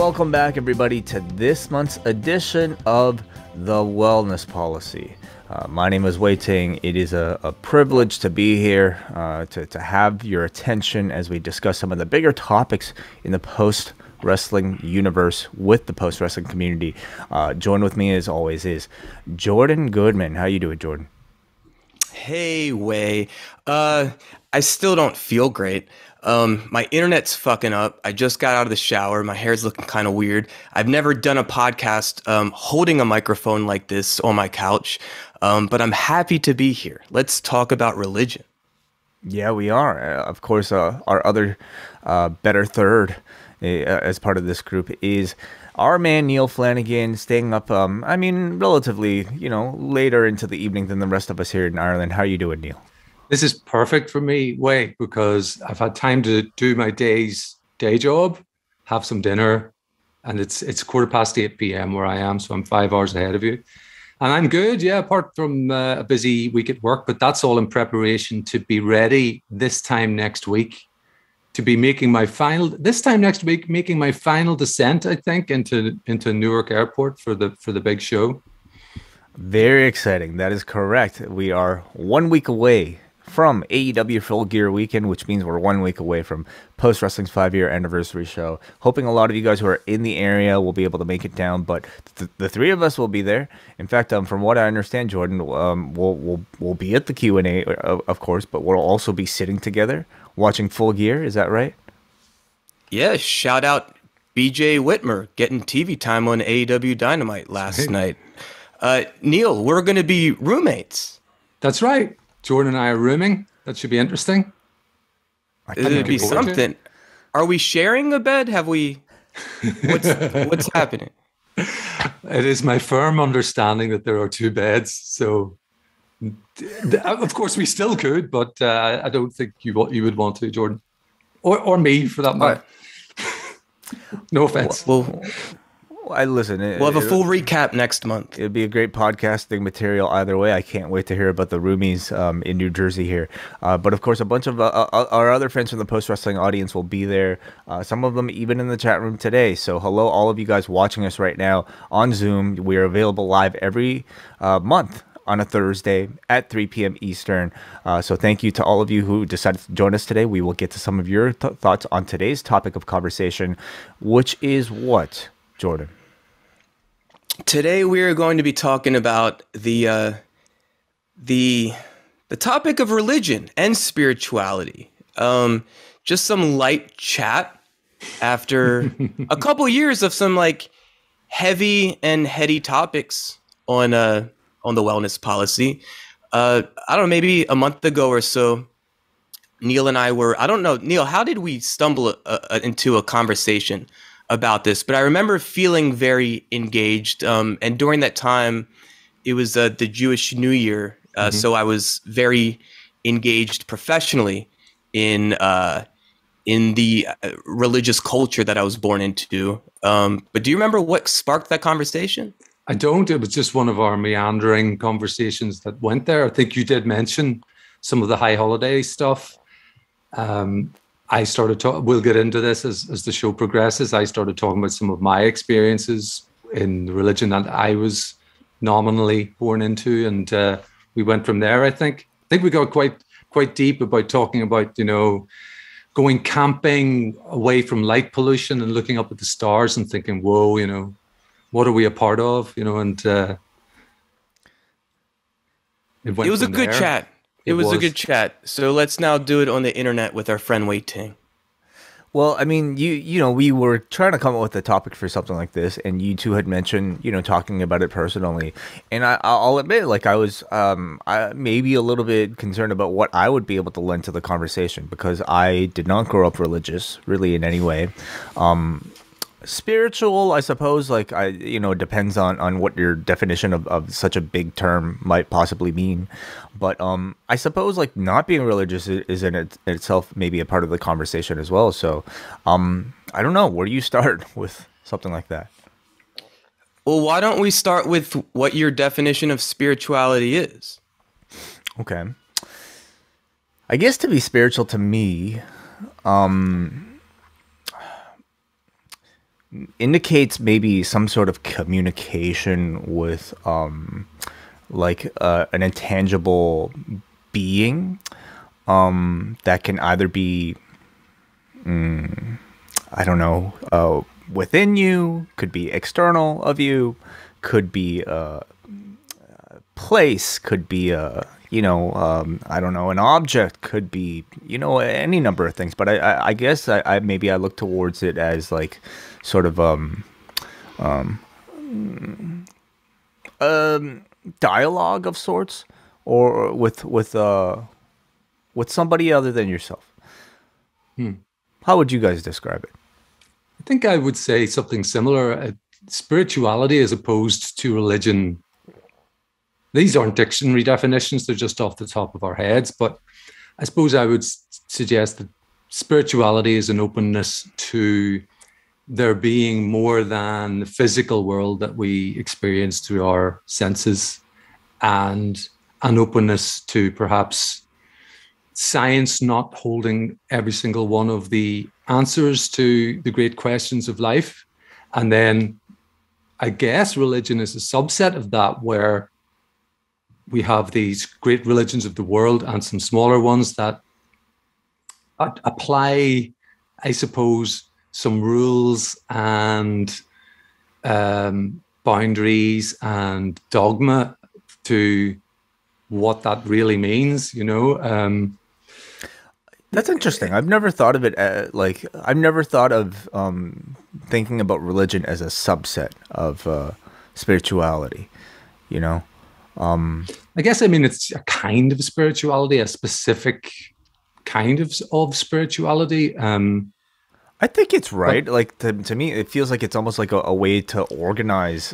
welcome back, everybody, to this month's edition of The Wellness Policy. My name is Wai Ting. It is a privilege to be here, to have your attention as we discuss some of the bigger topics in the post-wrestling universe with the post-wrestling community. Joined with me, as always, is Jordan Goodman. How you doing, Jordan? Hey, Wai. I still don't feel great. My internet's fucking up. I just got out of the shower. My hair's looking kind of weird. I've never done a podcast holding a microphone like this on my couch, but I'm happy to be here. Let's talk about religion. Yeah, we are. Of course, our other better third as part of this group is our man Neal Flanagan, staying up, relatively, later into the evening than the rest of us here in Ireland. How are you doing, Neal? This is perfect for me, Wai, because I've had time to do my day job, have some dinner, and it's 8:15 p.m. where I am, so I'm 5 hours ahead of you. And I'm good, yeah, apart from a busy week at work, but that's all in preparation to be ready this time next week, to be making my final descent, I think, into Newark Airport for the big show. Very exciting. That is correct. We are 1 week away from AEW Full Gear Weekend, which means we're 1 week away from Post Wrestling's 5-year anniversary show. Hoping a lot of you guys who are in the area will be able to make it down, but the three of us will be there. In fact, from what I understand, Jordan, we'll be at the Q&A, of course, but we'll also be sitting together watching Full Gear. Is that right? Yeah, shout out BJ Whitmer getting TV time on AEW Dynamite last night. Neal, we're going to be roommates. That's right. Jordan and I are rooming. That should be interesting. It'd be something. Are we sharing a bed? Have we? What's happening? It is my firm understanding that there are two beds. So, of course, we still could, but I don't think you would want to, Jordan, or me for that matter. No offense. Well, listen. We'll have a full recap next month. It'd be a great podcasting material either way. I can't wait to hear about the roomies in New Jersey here. But of course, a bunch of our other friends from the post wrestling audience will be there. Some of them even in the chat room today. So hello, all of you guys watching us right now on Zoom. We are available live every month on a Thursday at 3 p.m. Eastern. So thank you to all of you who decided to join us today. We will get to some of your thoughts on today's topic of conversation, which is what, Jordan? Today we are going to be talking about the topic of religion and spirituality. Just some light chat after a couple years of some heavy and heady topics on the wellness policy. I don't know, maybe a month ago or so, Neal and I were, I don't know, Neal, how did we stumble into a conversation about this? But I remember feeling very engaged. And during that time, it was the Jewish New Year. So I was very engaged professionally in the religious culture that I was born into. But do you remember what sparked that conversation? I don't. It was just one of our meandering conversations that went there. I think you did mention some of the high holiday stuff. I started talking, we'll get into this as the show progresses. I started talking about some of my experiences in the religion that I was nominally born into. And we went from there, I think. I think we got quite deep about talking about, going camping away from light pollution and looking up at the stars and thinking, whoa, what are we a part of? And it was a good chat. It was a good chat. So let's now do it on the internet with our friend Wai Ting. Well, I mean, we were trying to come up with a topic for something like this, and you two had mentioned, talking about it personally. And I'll admit, I was maybe a little bit concerned about what I would be able to lend to the conversation, because I did not grow up religious, really, in any way. Spiritual, I suppose, it depends on what your definition of such a big term might possibly mean. But I suppose not being religious is in itself maybe a part of the conversation as well. So I don't know. Where do you start with something like that? Well, why don't we start with what your definition of spirituality is? Okay. I guess to be spiritual to me, indicates maybe some sort of communication with an intangible being that can either be I don't know, within you, could be external of you, could be a place, could be I don't know, an object, could be, any number of things. But I guess I maybe I look towards it as like sort of dialogue of sorts, or with somebody other than yourself. How would you guys describe it? I think I would say something similar. Spirituality as opposed to religion. These aren't dictionary definitions, they're just off the top of our heads. But I suppose I would suggest that spirituality is an openness to there being more than the physical world that we experience through our senses, and an openness to perhaps science not holding every single one of the answers to the great questions of life. And then I guess religion is a subset of that, where we have these great religions of the world and some smaller ones that apply, I suppose, some rules and boundaries and dogma to what that really means, That's interesting. I've never thought of it I've never thought of thinking about religion as a subset of spirituality, I guess, it's a kind of spirituality, a specific kind of spirituality. I think it's right. Like to me, it feels like it's almost like a way to organize,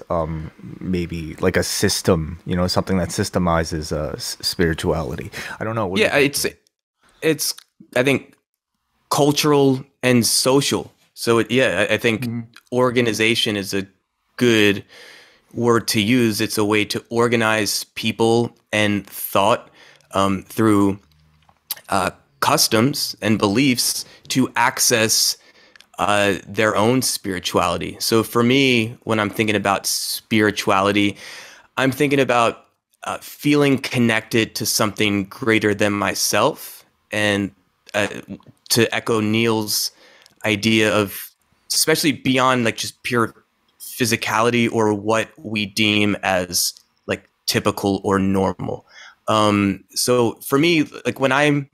maybe like a system, something that systemizes spirituality. I don't know. Yeah, it's I think cultural and social. So I think organization is a good word to use. It's a way to organize people and thought through customs and beliefs to access their own spirituality. So for me, when I'm thinking about spirituality, I'm thinking about feeling connected to something greater than myself. And to echo Neal's idea of, especially beyond like just pure physicality or what we deem as like typical or normal. So for me, like when I'm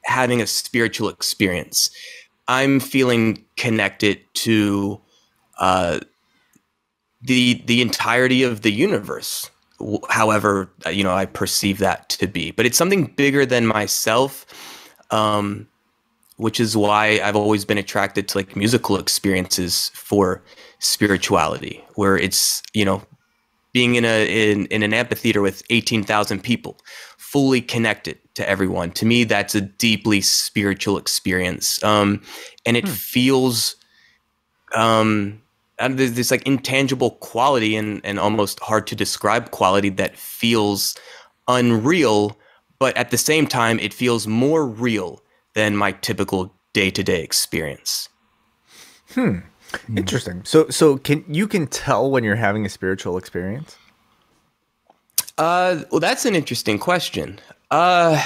having a spiritual experience, I'm feeling connected to the entirety of the universe, however I perceive that to be. But it's something bigger than myself, which is why I've always been attracted to like musical experiences for spirituality, where it's being in an amphitheater with 18,000 people, fully connected to everyone. To me, that's a deeply spiritual experience, and it feels there's this like intangible quality and almost hard to describe quality that feels unreal, but at the same time, it feels more real than my typical day-to-day experience. Interesting. So can you tell when you're having a spiritual experience? Well, that's an interesting question. I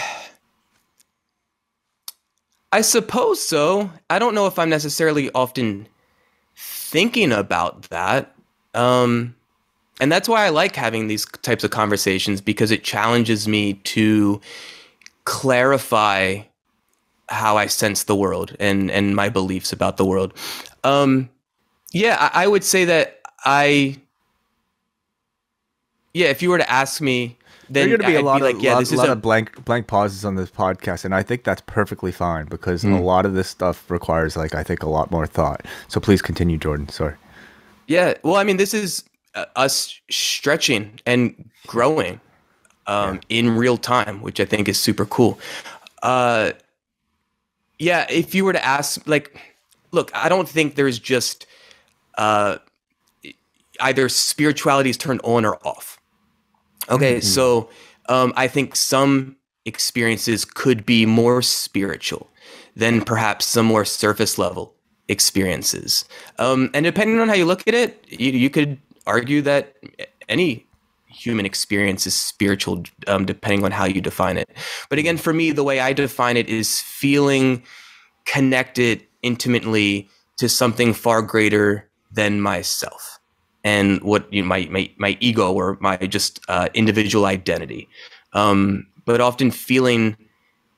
suppose so. I don't know if I'm necessarily often thinking about that. And that's why I like having these types of conversations, because it challenges me to clarify how I sense the world and my beliefs about the world. I would say that if you were to ask me, then There's going to be a lot a of blank pauses on this podcast, and I think that's perfectly fine, because a lot of this stuff requires, I think, a lot more thought. So please continue, Jordan. Sorry. Yeah, well, this is us stretching and growing in real time, which I think is super cool. If you were to ask, look, I don't think there's just either spirituality is turned on or off. Okay, so I think some experiences could be more spiritual than perhaps some more surface level experiences. And depending on how you look at it, you could argue that any human experience is spiritual, depending on how you define it. But again, for me, the way I define it is feeling connected intimately to something far greater than myself and what my ego or my just individual identity. But often feeling,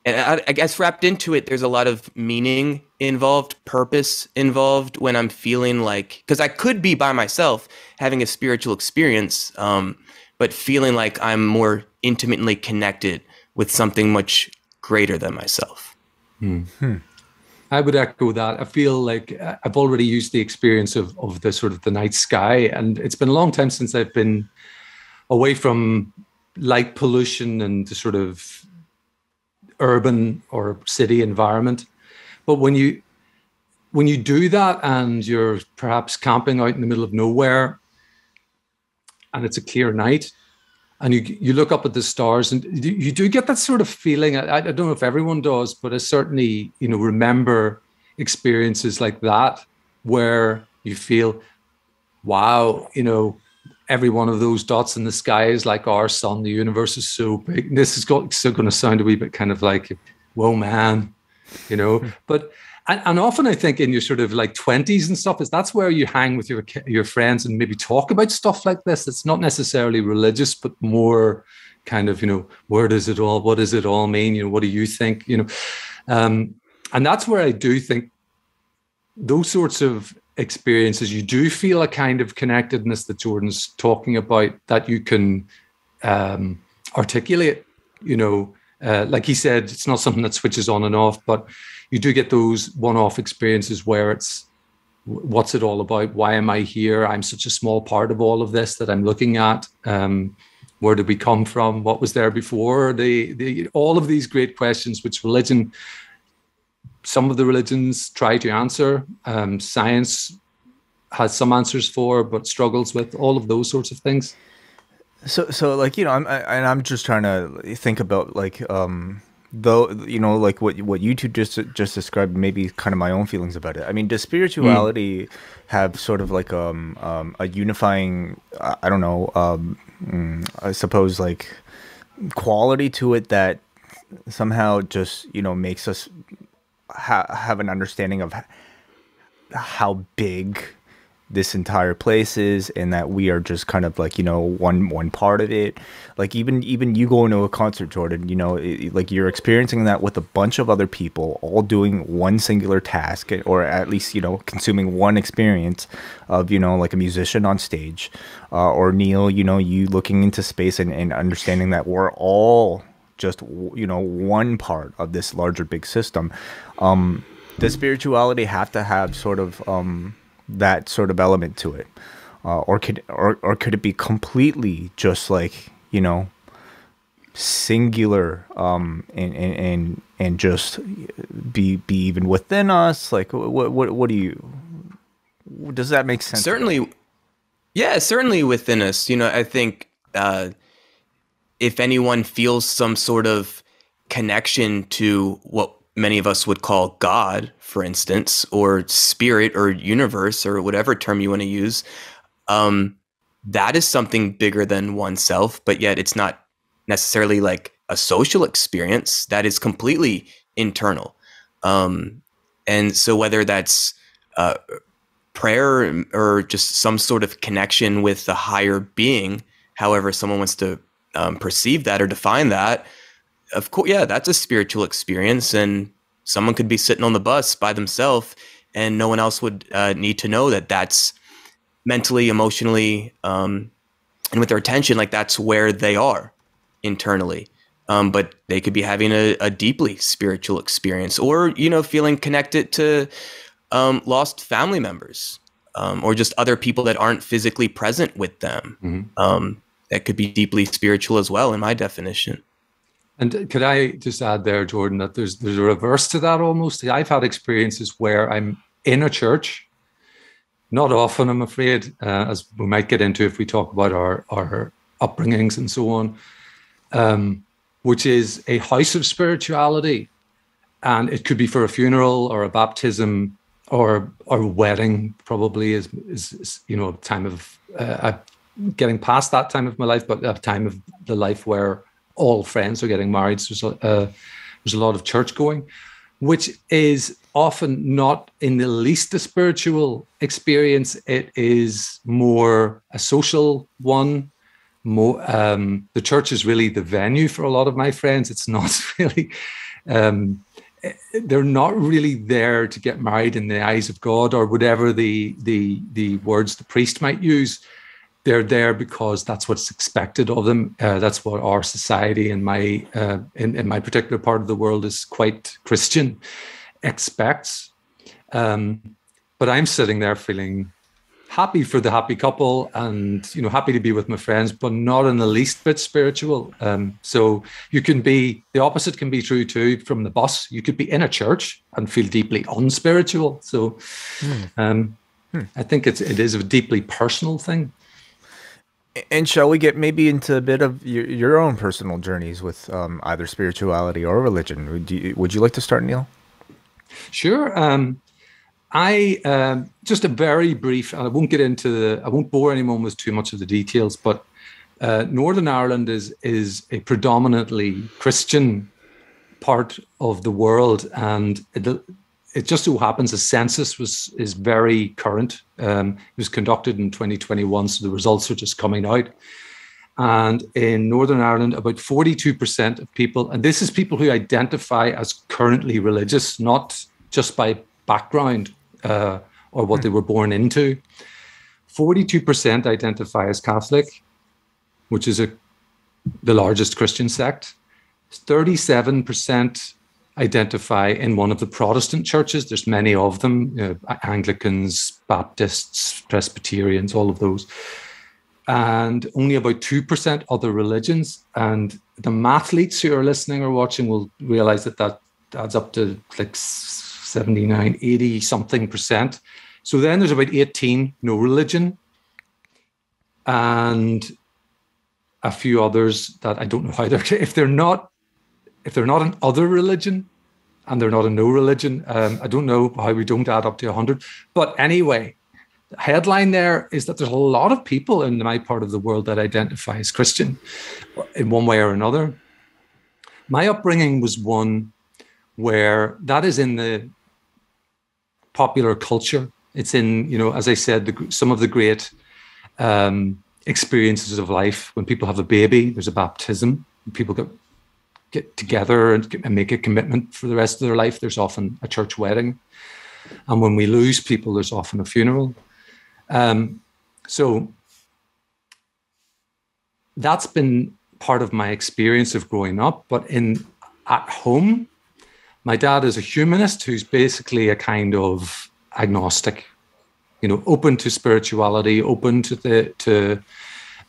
and I guess wrapped into it, there's a lot of meaning involved, purpose involved when I'm feeling like, because I could be by myself having a spiritual experience, but feeling like I'm more intimately connected with something much greater than myself. I would echo that. I feel like I've already used the experience of the sort of the night sky, and it's been a long time since I've been away from light pollution and the sort of urban or city environment. But when you do that and you're perhaps camping out in the middle of nowhere and it's a clear night and you look up at the stars and you do get that sort of feeling. I don't know if everyone does, but I certainly, remember experiences like that where you feel, wow, every one of those dots in the sky is like our sun. The universe is so big. This is still going to sound a wee bit kind of like, whoa, man, But and often I think in your sort of like 20s and stuff, that's where you hang with your friends and maybe talk about stuff like this. It's not necessarily religious, but more kind of, what does it all mean? What do you think? And that's where I do think those sorts of experiences, you do feel a kind of connectedness that Jordan's talking about that you can articulate, like he said, it's not something that switches on and off, but you do get those one-off experiences where it's, what's it all about? Why am I here? I'm such a small part of all of this that I'm looking at. Where did we come from? What was there before? All of these great questions, which some of the religions try to answer. Science has some answers for, but struggles with all of those sorts of things. So like, I'm just trying to think about like, though, like what you two just described, maybe kind of my own feelings about it. I mean, does spirituality have sort of like a unifying, I don't know, I suppose like quality to it that somehow just, makes us have an understanding of how big this entire place is, and that we are just kind of like, one part of it. Like even you going to a concert, Jordan, like you're experiencing that with a bunch of other people all doing one singular task, or at least, consuming one experience of, like a musician on stage, or Neal, you looking into space and understanding that we're all just, one part of this larger big system. Does spirituality have to have sort of, that sort of element to it, or could it be completely just like, singular, and just be even within us? Like, what do you? Does that make sense? Certainly, yeah, certainly within us. I think if anyone feels some sort of connection to what many of us would call God, for instance, or spirit or universe or whatever term you want to use, that is something bigger than oneself, but yet it's not necessarily like a social experience. That is completely internal. And so whether that's prayer or just some sort of connection with the higher being, however someone wants to perceive that or define that, of course, yeah, that's a spiritual experience, and someone could be sitting on the bus by themselves, and no one else would need to know that that's mentally, emotionally, and with their attention, like that's where they are internally. But they could be having a deeply spiritual experience, or feeling connected to lost family members, or just other people that aren't physically present with them. Mm-hmm. That could be deeply spiritual as well, in my definition. And could I just add there, Jordan, that there's a reverse to that almost. I've had experiences where I'm in a church, not often, I'm afraid, as we might get into if we talk about our upbringings and so on, which is a house of spirituality. And it could be for a funeral or a baptism, or wedding probably is a time of getting past that time of my life, but a time of the life where all friends are getting married. So there's a lot of church going, which is often not in the least a spiritual experience. It is more a social one. More, the church is really the venue for a lot of my friends. It's not really, they're not really there to get married in the eyes of God or whatever the words the priest might use. They're there because that's what's expected of them. That's what our society and my in my particular part of the world is quite Christian expects. But I'm sitting there feeling happy for the happy couple and happy to be with my friends, but not in the least bit spiritual. So the opposite can be true too from the bus. You could be in a church and feel deeply unspiritual. So I think it is a deeply personal thing. And shall we get maybe into a bit of your own personal journeys with either spirituality or religion? Would you like to start, Neil? Sure. I just a very brief. I won't get into I won't bore anyone with too much of the details. But Northern Ireland is a predominantly Christian part of the world, and it just so happens the census is very current. It was conducted in 2021, so the results are just coming out. And in Northern Ireland, about 42% of people, and this is people who identify as currently religious, not just by background or what they were born into. 42% identify as Catholic, which is the largest Christian sect. 37% identify in one of the Protestant churches. There's many of them, Anglicans, Baptists, Presbyterians, all of those. And only about 2% other religions. And the mathletes who are listening or watching will realize that adds up to like 79, 80 something percent. So then there's about 18 no religion and a few others that I don't know how if they're not an other religion and they're not a no religion, I don't know how we don't add up to 100. But anyway, the headline there is that there's a lot of people in my part of the world that identify as Christian in one way or another. My upbringing was one where that is in the popular culture. It's in, as I said, some of the great experiences of life. When people have a baby, there's a baptism. People get together and make a commitment for the rest of their life. There's often a church wedding. And when we lose people, there's often a funeral. So that's been part of my experience of growing up. But at home, my dad is a humanist who's basically a kind of agnostic, open to spirituality, open to the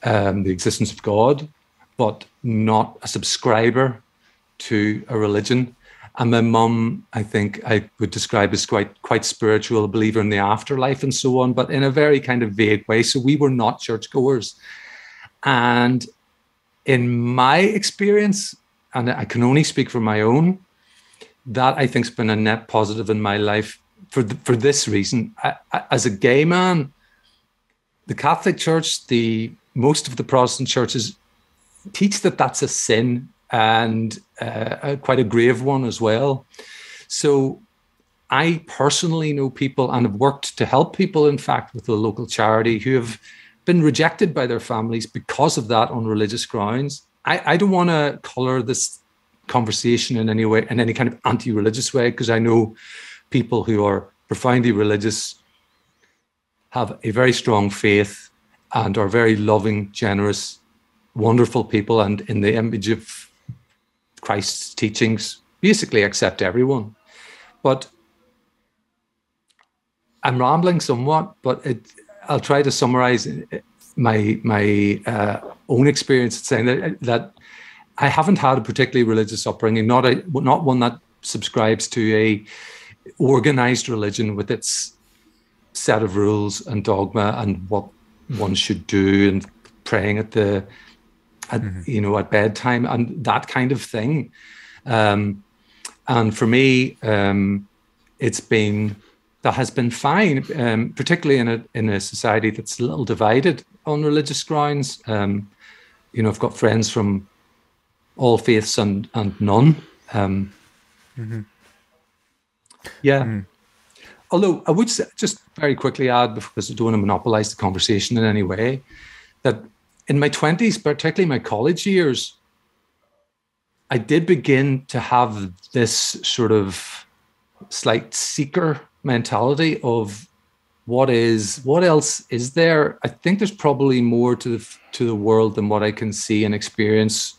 existence of God, but not a subscriber to a religion. And my mum, I think I would describe as quite spiritual, a believer in the afterlife and so on, but in a very kind of vague way. So we were not churchgoers. And in my experience, and I can only speak for my own, that I think has been a net positive in my life for this reason. As a gay man, the Catholic Church, most of the Protestant churches teach that that's a sin and quite a grave one as well. So I personally know people and have worked to help people, in fact, with the local charity who have been rejected by their families because of that on religious grounds. I don't want to colour this conversation in any way, in any kind of anti-religious way, because I know people who are profoundly religious have a very strong faith and are very loving, generous, wonderful people, and in the image of Christ's teachings, basically accept everyone. But I'm rambling somewhat, but I'll try to summarize my own experience saying that I haven't had a particularly religious upbringing, not one that subscribes to a organized religion with its set of rules and dogma and what one should do and praying at bedtime and that kind of thing. And for me, it's been that has been fine, particularly in a society that's a little divided on religious grounds. You know, I've got friends from all faiths and none. Yeah. Mm. Although I would say, just very quickly add, because I don't want to monopolize the conversation in any way, that in my 20s, particularly my college years, I did begin to have this sort of slight seeker mentality of what else is there? I think there's probably more to the world than what I can see and experience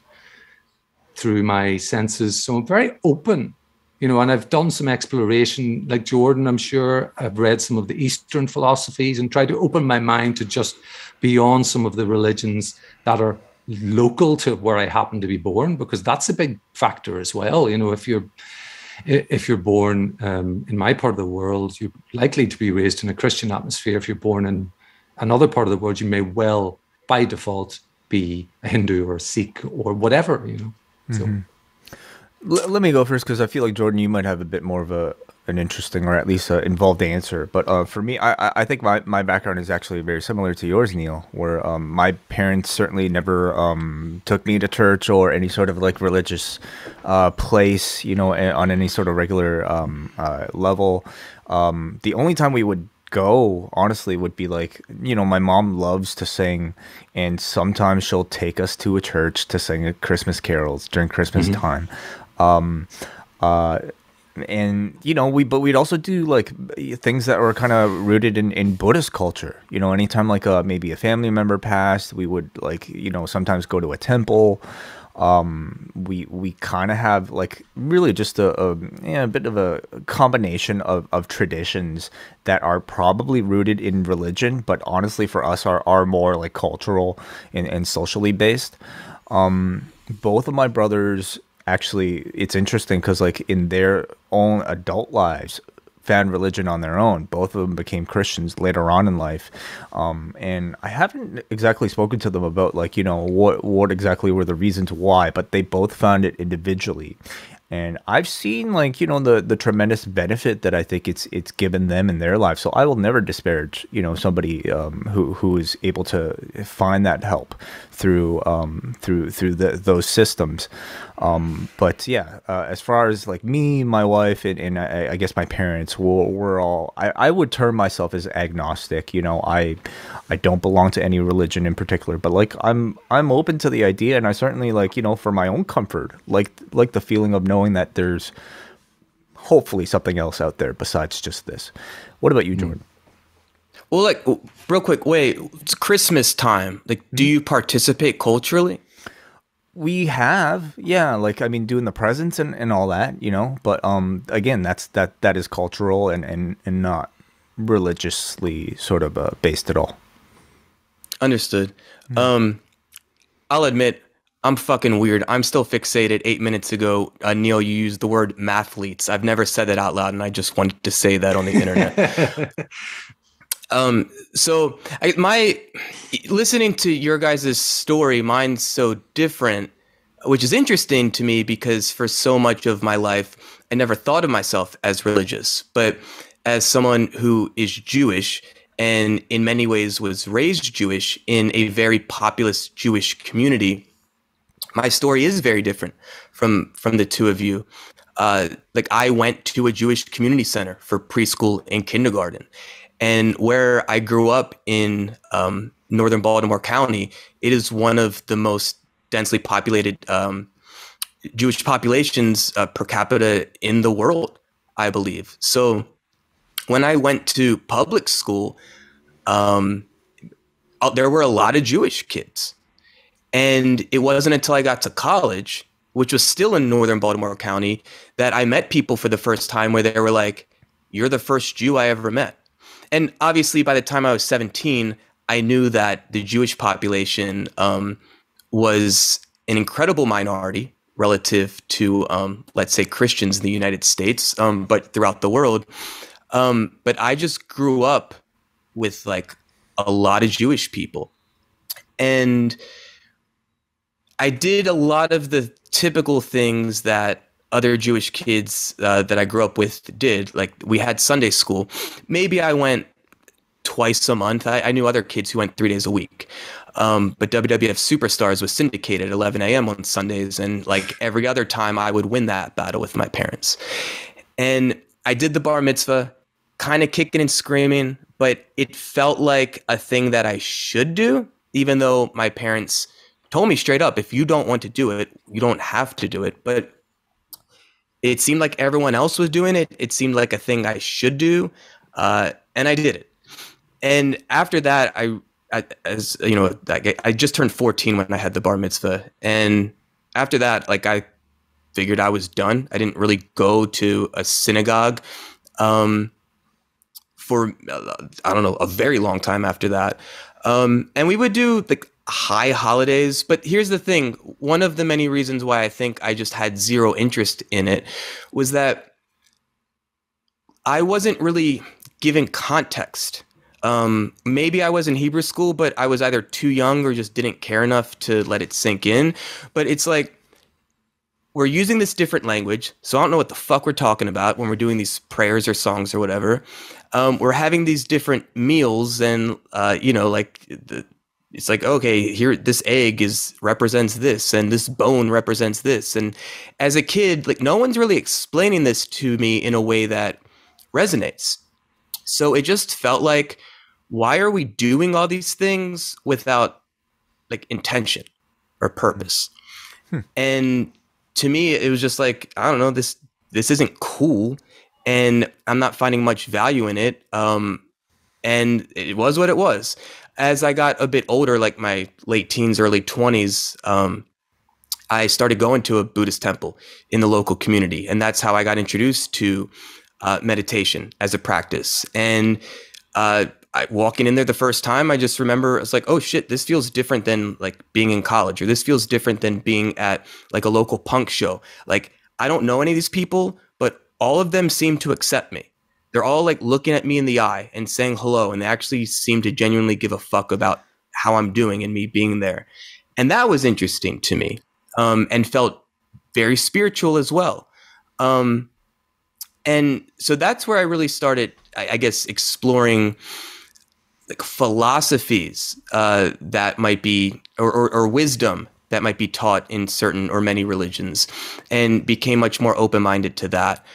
through my senses. So I'm very open, you know, and I've done some exploration like Jordan, I'm sure. I've read some of the Eastern philosophies and tried to open my mind to just beyond some of the religions that are local to where I happen to be born, because that's a big factor as well. You know, if you're born in my part of the world, you're likely to be raised in a Christian atmosphere. If you're born in another part of the world, you may well, by default, be a Hindu or a Sikh or whatever, you know. So. Let me go first, because I feel like, Jordan, you might have a bit more of an interesting, or at least involved answer. But for me, I think my background is actually very similar to yours, Neil, where my parents certainly never took me to church or any sort of like religious place, you know, on any sort of regular level. The only time we would go, honestly, would be like, you know, my mom loves to sing, and sometimes she'll take us to a church to sing Christmas carols during Christmas time. And you know, we'd also do like things that were kind of rooted in Buddhist culture. You know, anytime like maybe a family member passed, we would, like, you know, sometimes go to a temple. We kind of have like really just a bit of a combination of traditions that are probably rooted in religion, but honestly for us are more like cultural and socially based. Both of my brothers, actually, it's interesting because like in their own adult lives, found religion on their own. Both of them became Christians later on in life. And I haven't exactly spoken to them about, like, you know, what exactly were the reasons why, but they both found it individually. And I've seen, like, you know, the tremendous benefit that I think it's given them in their life. So I will never disparage, you know, somebody who is able to find that help through those systems. But yeah, as far as like me, my wife, and I guess my parents, we're all, I would term myself as agnostic. You know, I don't belong to any religion in particular, but like I'm open to the idea, and I certainly, like, you know, for my own comfort, like the feeling of knowing that there's hopefully something else out there besides just this. What about you, Jordan? Well, like, real quick, wait, it's Christmas time. Like, do you participate culturally? We have, yeah, like, I mean, doing the presents and all that, you know, but again, that is cultural and not religiously sort of based at all. Understood. I'll admit, I'm fucking weird. I'm still fixated 8 minutes ago. Neil, you used the word mathletes. I've never said that out loud, and I just wanted to say that on the internet. So my listening to your guys' story, mine's so different, which is interesting to me because for so much of my life, I never thought of myself as religious, but as someone who is Jewish and in many ways was raised Jewish in a very populous Jewish community, my story is very different from the two of you. Like, I went to a Jewish community center for preschool and kindergarten. And where I grew up in northern Baltimore County, it is one of the most densely populated Jewish populations per capita in the world, I believe. So when I went to public school, there were a lot of Jewish kids. And it wasn't until I got to college, which was still in northern Baltimore County, that I met people for the first time where they were like, "You're the first Jew I ever met." And obviously, by the time I was 17, I knew that the Jewish population was an incredible minority relative to, let's say, Christians in the United States, but throughout the world. But I just grew up with like a lot of Jewish people. And I did a lot of the typical things that other Jewish kids that I grew up with did. Like we had Sunday school. Maybe I went twice a month. I knew other kids who went 3 days a week. But WWF Superstars was syndicated at 11 a.m. on Sundays. And like every other time, I would win that battle with my parents. And I did the bar mitzvah, kind of kicking and screaming, but it felt like a thing that I should do, even though my parents told me straight up, if you don't want to do it, you don't have to do it. But it seemed like everyone else was doing it. It seemed like a thing I should do. And I did it. And after that, as you know, I just turned 14 when I had the bar mitzvah. And after that, like I figured I was done. I didn't really go to a synagogue for, I don't know, a very long time after that. And we would do like high holidays. But here's the thing. One of the many reasons why I think I just had zero interest in it was that I wasn't really given context. Maybe I was in Hebrew school, but I was either too young or just didn't care enough to let it sink in. But it's like, we're using this different language, so I don't know what the fuck we're talking about when we're doing these prayers or songs or whatever. We're having these different meals, and it's like, okay, here, this egg represents this, and this bone represents this. And as a kid, like no one's really explaining this to me in a way that resonates. So it just felt like, why are we doing all these things without like intention or purpose? And to me, it was just like, I don't know, this isn't cool, and I'm not finding much value in it. And it was what it was. As I got a bit older, like my late teens, early 20s, I started going to a Buddhist temple in the local community. And that's how I got introduced to meditation as a practice. And walking in there the first time, I just remember I was like, oh shit, this feels different than like being in college, or this feels different than being at like a local punk show. Like, I don't know any of these people, but all of them seem to accept me. They're all like looking at me in the eye and saying hello. And they actually seem to genuinely give a fuck about how I'm doing and me being there. And that was interesting to me, and felt very spiritual as well. And so that's where I really started, I guess, exploring like philosophies that might be, or wisdom that might be taught in certain or many religions, and became much more open-minded to that.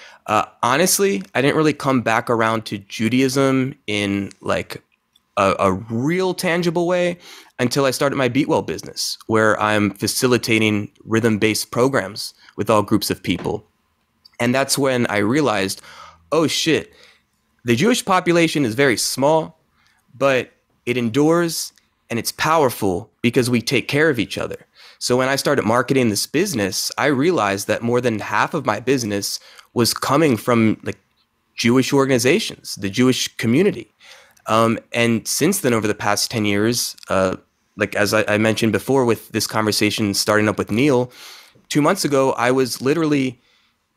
Honestly, I didn't really come back around to Judaism in like a real tangible way until I started my Beat Well business, where I'm facilitating rhythm-based programs with all groups of people. And that's when I realized, oh shit, the Jewish population is very small, but it endures and it's powerful because we take care of each other. So when I started marketing this business, I realized that more than half of my business was coming from like Jewish organizations, the Jewish community. And since then, over the past 10 years, like as I mentioned before with this conversation starting up with Neal, 2 months ago, I was literally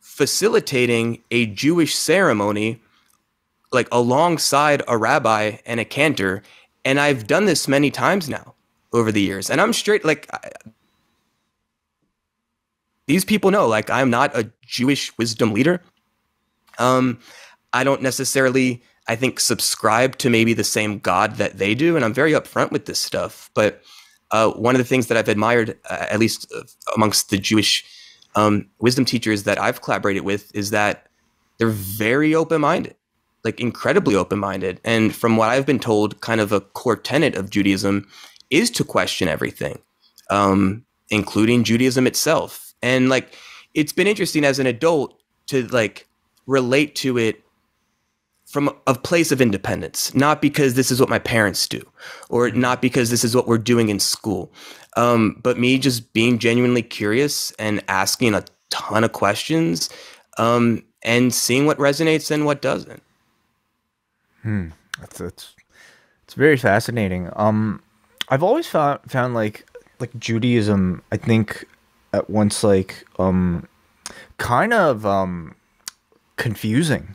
facilitating a Jewish ceremony like alongside a rabbi and a cantor. And I've done this many times now over the years. And I'm straight, like, these people know, like, I'm not a Jewish wisdom leader. I don't necessarily, I think, subscribe to maybe the same God that they do. And I'm very upfront with this stuff. But one of the things that I've admired, at least amongst the Jewish wisdom teachers that I've collaborated with, is that they're very open-minded, like incredibly open-minded. And from what I've been told, kind of a core tenet of Judaism is to question everything, including Judaism itself. And like, it's been interesting as an adult to like relate to it from a place of independence, not because this is what my parents do, or not because this is what we're doing in school, but me just being genuinely curious and asking a ton of questions, and seeing what resonates and what doesn't. It's very fascinating. I've always found like Judaism, I think at once like kind of confusing,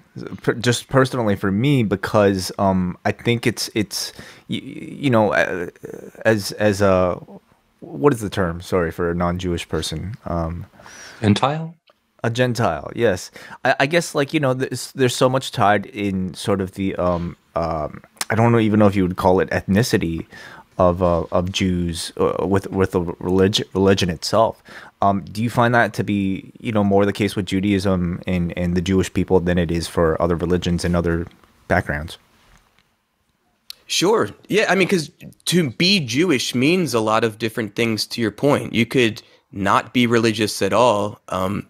just personally for me, because I think it's you know, as a, what is the term? Sorry, for a non-Jewish person. Gentile? A Gentile, yes. I guess like there's so much tied in sort of the I don't know even know if you would call it ethnicity of Jews with the religion itself. Do you find that to be more the case with Judaism and the Jewish people than it is for other religions and other backgrounds? Sure. Yeah. I mean, because to be Jewish means a lot of different things, to your point. You could not be religious at all,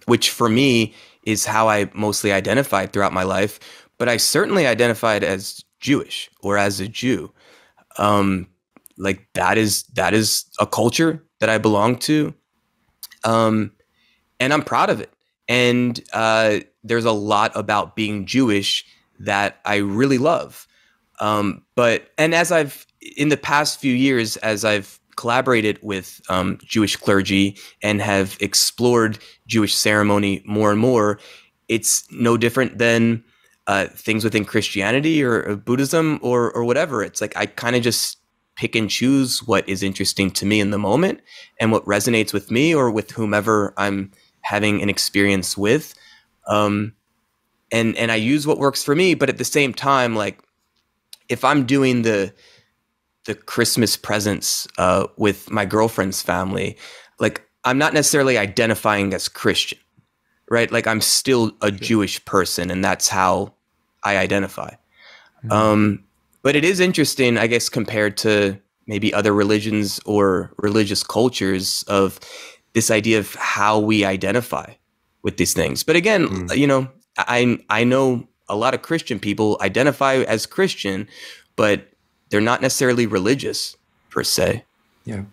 which for me is how I mostly identified throughout my life. But I certainly identified as Jewish or as a Jew. Like that is a culture that I belong to. And I'm proud of it. And there's a lot about being Jewish that I really love. And as I've, in the past few years, as I've collaborated with Jewish clergy and have explored Jewish ceremony more and more, it's no different than things within Christianity or Buddhism or whatever. It's like I kind of just pick and choose what is interesting to me in the moment and what resonates with me or with whomever I'm having an experience with. And I use what works for me, but at the same time, like if I'm doing the Christmas presents with my girlfriend's family, like I'm not necessarily identifying as Christian, right? Like I'm still a Jewish person, and that's how I identify. Mm-hmm. But it is interesting, I guess, compared to maybe other religions or religious cultures of this idea of how we identify with these things. But again, I know a lot of Christian people identify as Christian, but they're not necessarily religious per se. Yeah.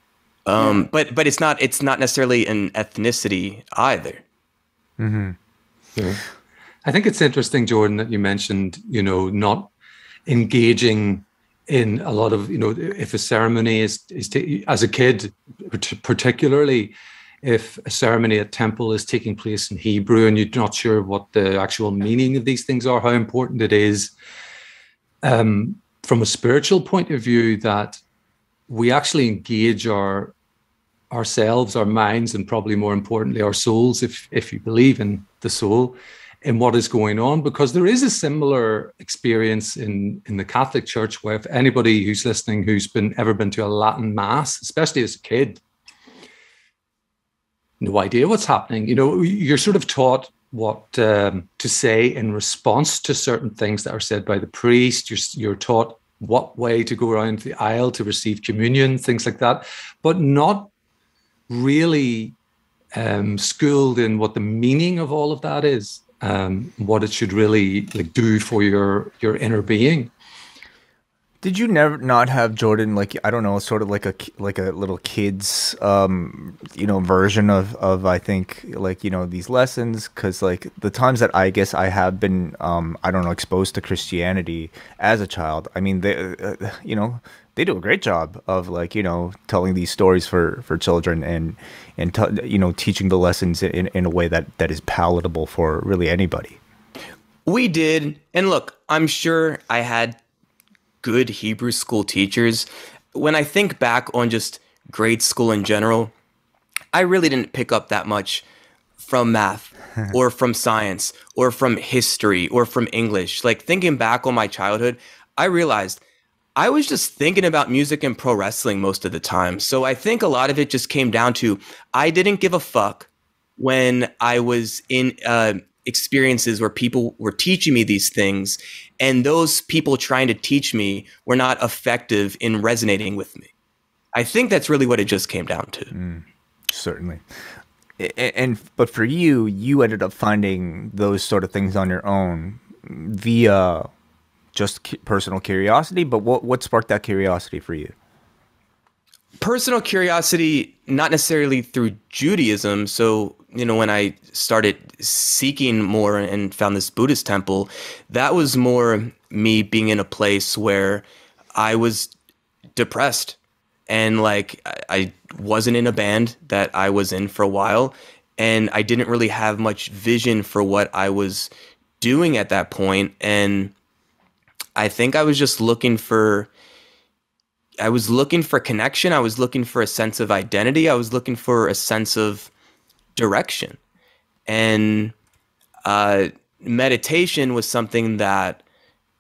But it's not necessarily an ethnicity either. Mm-hmm. Yeah. I think it's interesting, Jordan, that you mentioned, not engaging in a lot of, if a ceremony is as a kid, particularly if a ceremony at temple is taking place in Hebrew and you're not sure what the actual meaning of these things are, how important it is from a spiritual point of view that we actually engage ourselves, our minds, and probably more importantly, our souls, if you believe in the soul, in what is going on, because there is a similar experience in the Catholic Church where if anybody who's listening who's ever been to a Latin Mass, especially as a kid, no idea what's happening. You're sort of taught what to say in response to certain things that are said by the priest. You're taught what way to go around the aisle to receive communion, things like that, but not really schooled in what the meaning of all of that is. What it should really do for your inner being. Did you never not have, Jordan, like, I don't know, sort of like a little kid's version of I think these lessons? Because like the times that I guess I have been I don't know, exposed to Christianity as a child, I mean they do a great job of telling these stories for children and teaching the lessons in a way that is palatable for really anybody. We did. And look, I'm sure I had good Hebrew school teachers. When I think back on just grade school in general, I really didn't pick up that much from math or from science or from history or from English. Like thinking back on my childhood, I realized I was just thinking about music and pro wrestling most of the time. So I think a lot of it just came down to I didn't give a fuck when I was in experiences where people were teaching me these things, and those people trying to teach me were not effective in resonating with me. I think that's really what it just came down to. Certainly. But for you ended up finding those sort of things on your own via just personal curiosity. But what sparked that curiosity for you? Personal curiosity, not necessarily through Judaism. So, when I started seeking more and found this Buddhist temple, that was more me being in a place where I was depressed and I wasn't in a band that I was in for a while, and I didn't really have much vision for what I was doing at that point. And I think I was just looking for connection. I was looking for a sense of identity. I was looking for a sense of direction. And meditation was something that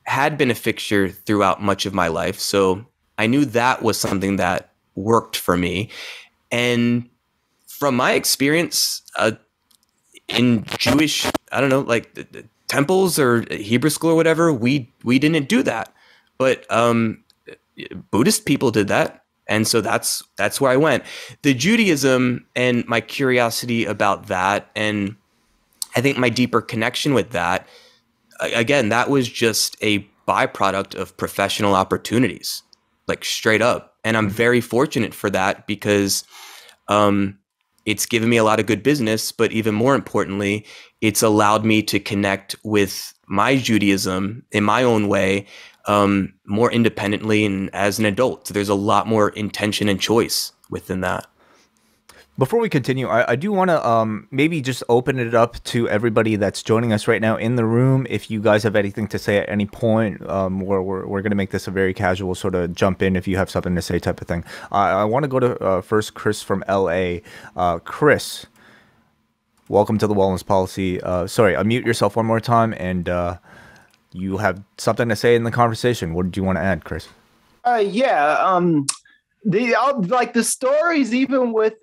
had been a fixture throughout much of my life. So I knew that was something that worked for me. And from my experience in Jewish, I don't know, like the temples or Hebrew school or whatever, we didn't do that. But Buddhist people did that. And so that's where I went. The Judaism and my curiosity about that, and I think my deeper connection with that, again, that was just a byproduct of professional opportunities, like straight up. And I'm very fortunate for that because it's given me a lot of good business, but even more importantly, it's allowed me to connect with my Judaism in my own way, more independently and as an adult. So there's a lot more intention and choice within that. Before we continue, I do want to maybe just open it up to everybody that's joining us right now in the room. If you guys have anything to say at any point, we're going to make this a very casual sort of jump in if you have something to say type of thing. I want to go to first Chris from LA. Chris, welcome to the Wellness Policy. Sorry, unmute yourself one more time, and you have something to say in the conversation. What did you want to add, Chris? The stories, even with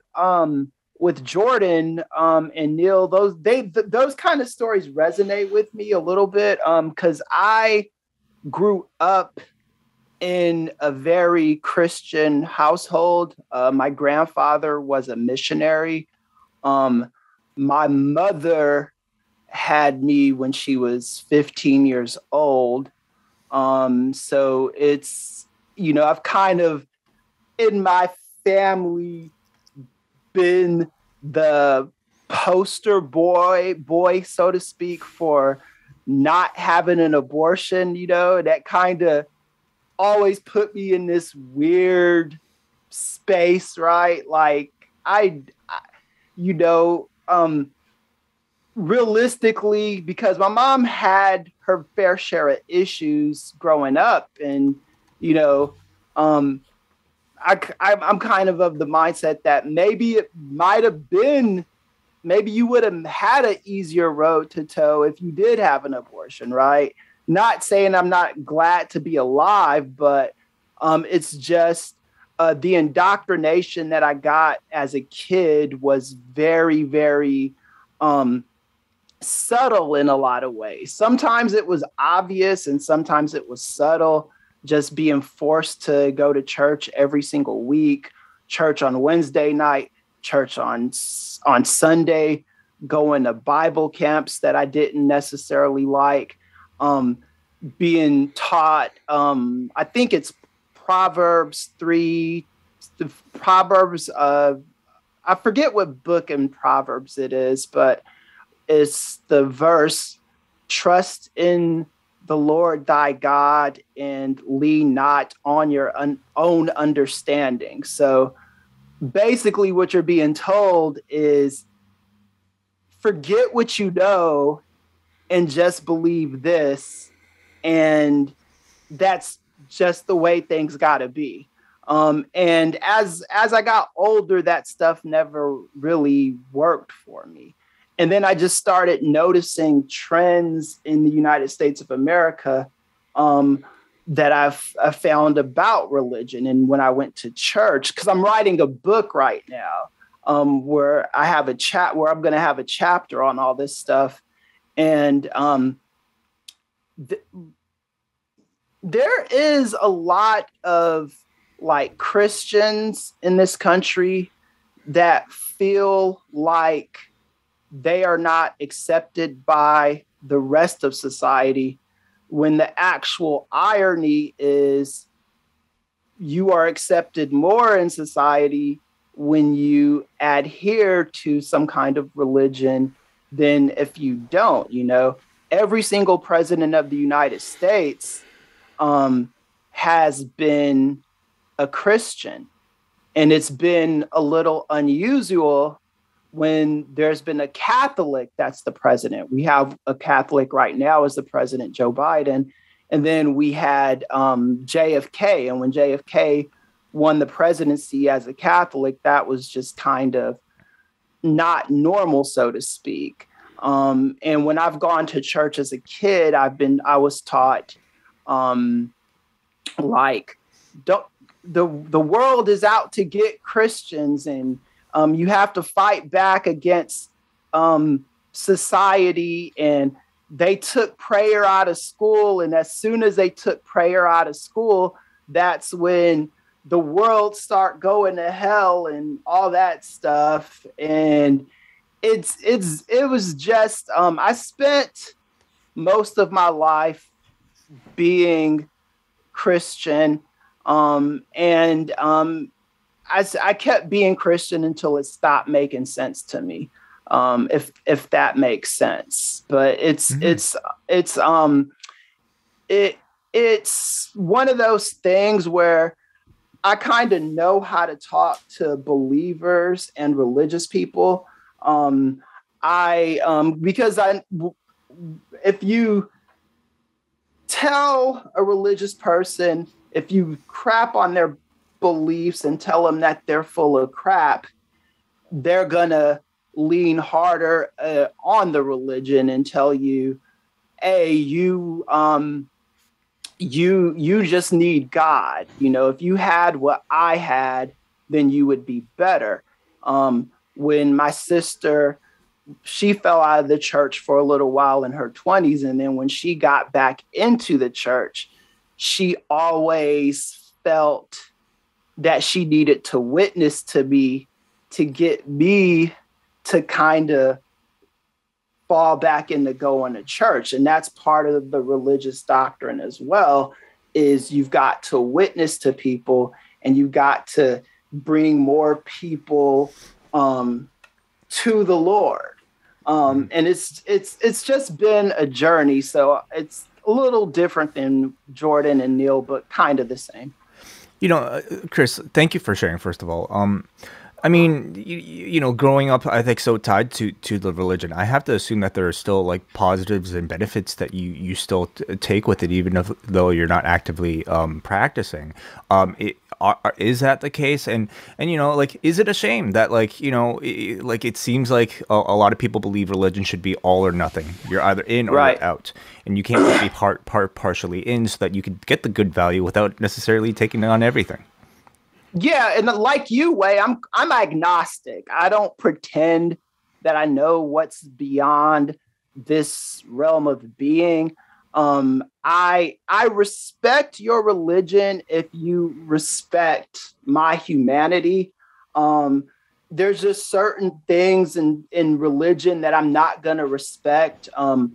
Jordan and Neil, those kind of stories resonate with me a little bit because I grew up in a very Christian household. My grandfather was a missionary. My mother had me when she was 15 years old. So it's, I've kind of in my family been the poster boy, so to speak, for not having an abortion, that kind of always put me in this weird space, right? Like realistically, because my mom had her fair share of issues growing up, and, I'm kind of the mindset that maybe it might have been, maybe you would have had an easier road to toe if you did have an abortion, right? Not saying I'm not glad to be alive, but it's just the indoctrination that I got as a kid was very, very subtle in a lot of ways. Sometimes it was obvious and sometimes it was subtle. Just being forced to go to church every single week, church on Wednesday night, church on Sunday, going to Bible camps that I didn't necessarily like, being taught, I think it's Proverbs 3, I forget what book in Proverbs it is, but it's the verse, trust in the Lord thy God and lean not on your own understanding. So basically what you're being told is forget what you know and just believe this. And that's just the way things gotta be. And as I got older, that stuff never really worked for me. And then I just started noticing trends in the United States of America that I've found about religion. And when I went to church, because I'm writing a book right now where I have where I'm going to have a chapter on all this stuff. And there is a lot of like Christians in this country that feel like they are not accepted by the rest of society, when the actual irony is you are accepted more in society when you adhere to some kind of religion than if you don't. Every single president of the United States has been a Christian, and it's been a little unusual when there's been a Catholic that's the president. We have a Catholic right now as the president, Joe Biden. And then we had JFK. And when JFK won the presidency as a Catholic, that was just kind of not normal, so to speak. And when I've gone to church as a kid, I was taught, like, the world is out to get Christians, and you have to fight back against society. And they took prayer out of school, and as soon as they took prayer out of school, that's when the world start going to hell and all that stuff. And it was just I spent most of my life being Christian, and I kept being Christian until it stopped making sense to me, if that makes sense. But it's one of those things where I kind of know how to talk to believers and religious people. If you tell a religious person, if you crap on their beliefs and tell them that they're full of crap, they're gonna lean harder on the religion and tell you, hey, you just need God. If you had what I had, then you would be better. When my sister, she fell out of the church for a little while in her 20s. And then when she got back into the church, she always felt that she needed to witness to me to get me to kind of fall back into going to church. And that's part of the religious doctrine as well, is you've got to witness to people, and you've got to bring more people to the Lord. And it's just been a journey. So it's a little different than Jordan and Neal, but kind of the same. Chris, thank you for sharing, first of all. I mean, growing up, I think so tied to the religion, I have to assume that there are still like positives and benefits that you still take with it, even though you're not actively practicing. Is that the case? And like, is it a shame that like it seems like a lot of people believe religion should be all or nothing. You're either in or right. you're out, and you can't be partially in, so that you can get the good value without necessarily taking on everything. Yeah, and like you, Wai, I'm agnostic. I don't pretend that I know what's beyond this realm of being. I respect your religion if you respect my humanity. There's just certain things in religion that I'm not going to respect. Homophobia,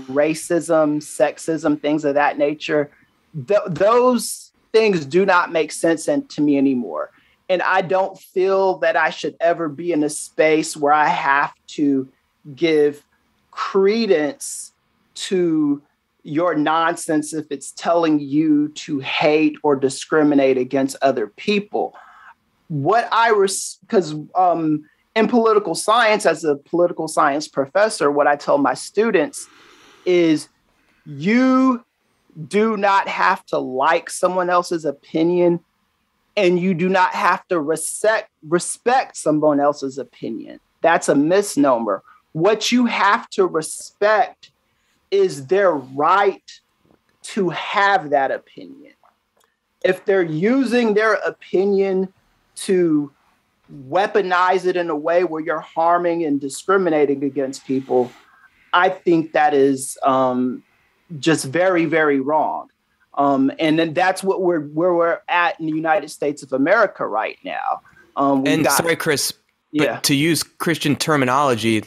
racism, sexism, things of that nature. Those things do not make sense to me anymore. And I don't feel that I should ever be in a space where I have to give credence to your nonsense if it's telling you to hate or discriminate against other people. Because in political science, as a political science professor, what I tell my students is, you do not have to like someone else's opinion, and you do not have to respect someone else's opinion. That's a misnomer. What you have to respect is their right to have that opinion. If they're using their opinion to weaponize it in a way where you're harming and discriminating against people, I think that is just very, very wrong. And then that's where we're at in the United States of America right now. Sorry, Chris, yeah. but to use Christian terminology,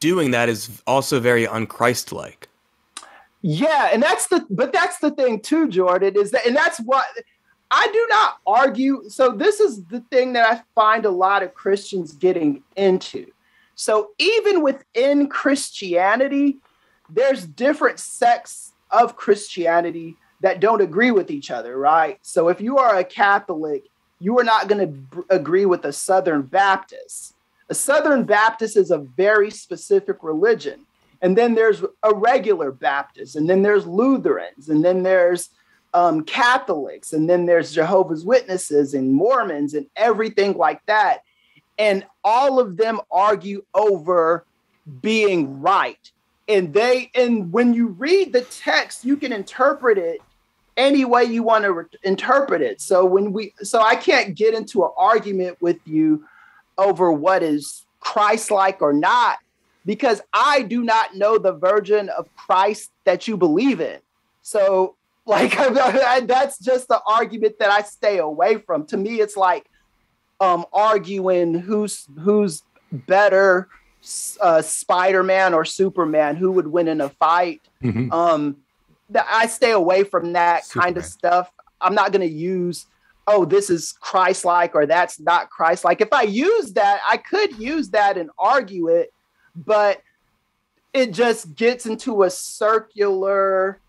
doing that is also very unchristlike. Yeah, and that's the thing too, Jordan, and that's what I do not argue. So this is the thing that I find a lot of Christians getting into. So even within Christianity, there's different sects of Christianity that don't agree with each other, right? So if you are a Catholic, you are not going to agree with a Southern Baptist. A Southern Baptist is a very specific religion. And then there's a regular Baptist, and then there's Lutherans, and then there's Catholics, and then there's Jehovah's Witnesses and Mormons and everything like that. and all of them argue over being right. And when you read the text, you can interpret it any way you want to interpret it. So I can't get into an argument with you over what is Christ-like or not, because I do not know the version of Christ that you believe in. So like, that's just the argument that I stay away from. To me, it's like arguing who's better, Spider-Man or Superman, who would win in a fight. Mm-hmm. I stay away from that kind of stuff. I'm not going to use, this is Christ-like or that's not Christ-like. If I use that, I could use that and argue it, but it just gets into a circular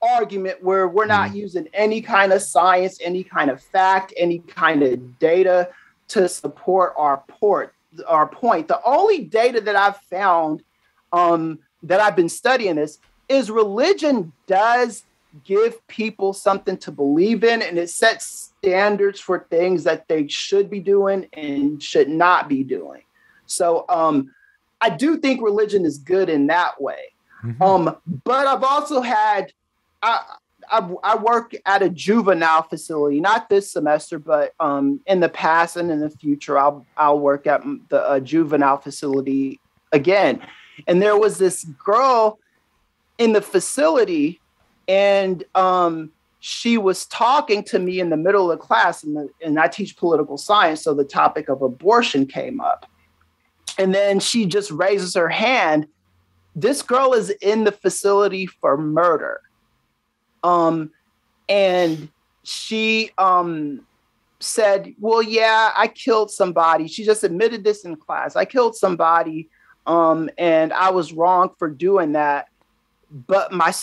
argument where we're not using any kind of science, any kind of fact, any kind of data to support our point. The only data that I've found that I've been studying this is religion does give people something to believe in, and it sets standards for things that they should be doing and should not be doing. So I do think religion is good in that way. Mm-hmm. But I've also had, I work at a juvenile facility, not this semester, but in the past and in the future, I'll work at the juvenile facility again. And there was this girl in the facility, and she was talking to me in the middle of the class, and I teach political science, so the topic of abortion came up. And then she just raises her hand. This girl is in the facility for murder. And she said, well, yeah, I killed somebody. She just admitted this in class. I killed somebody, and I was wrong for doing that. But my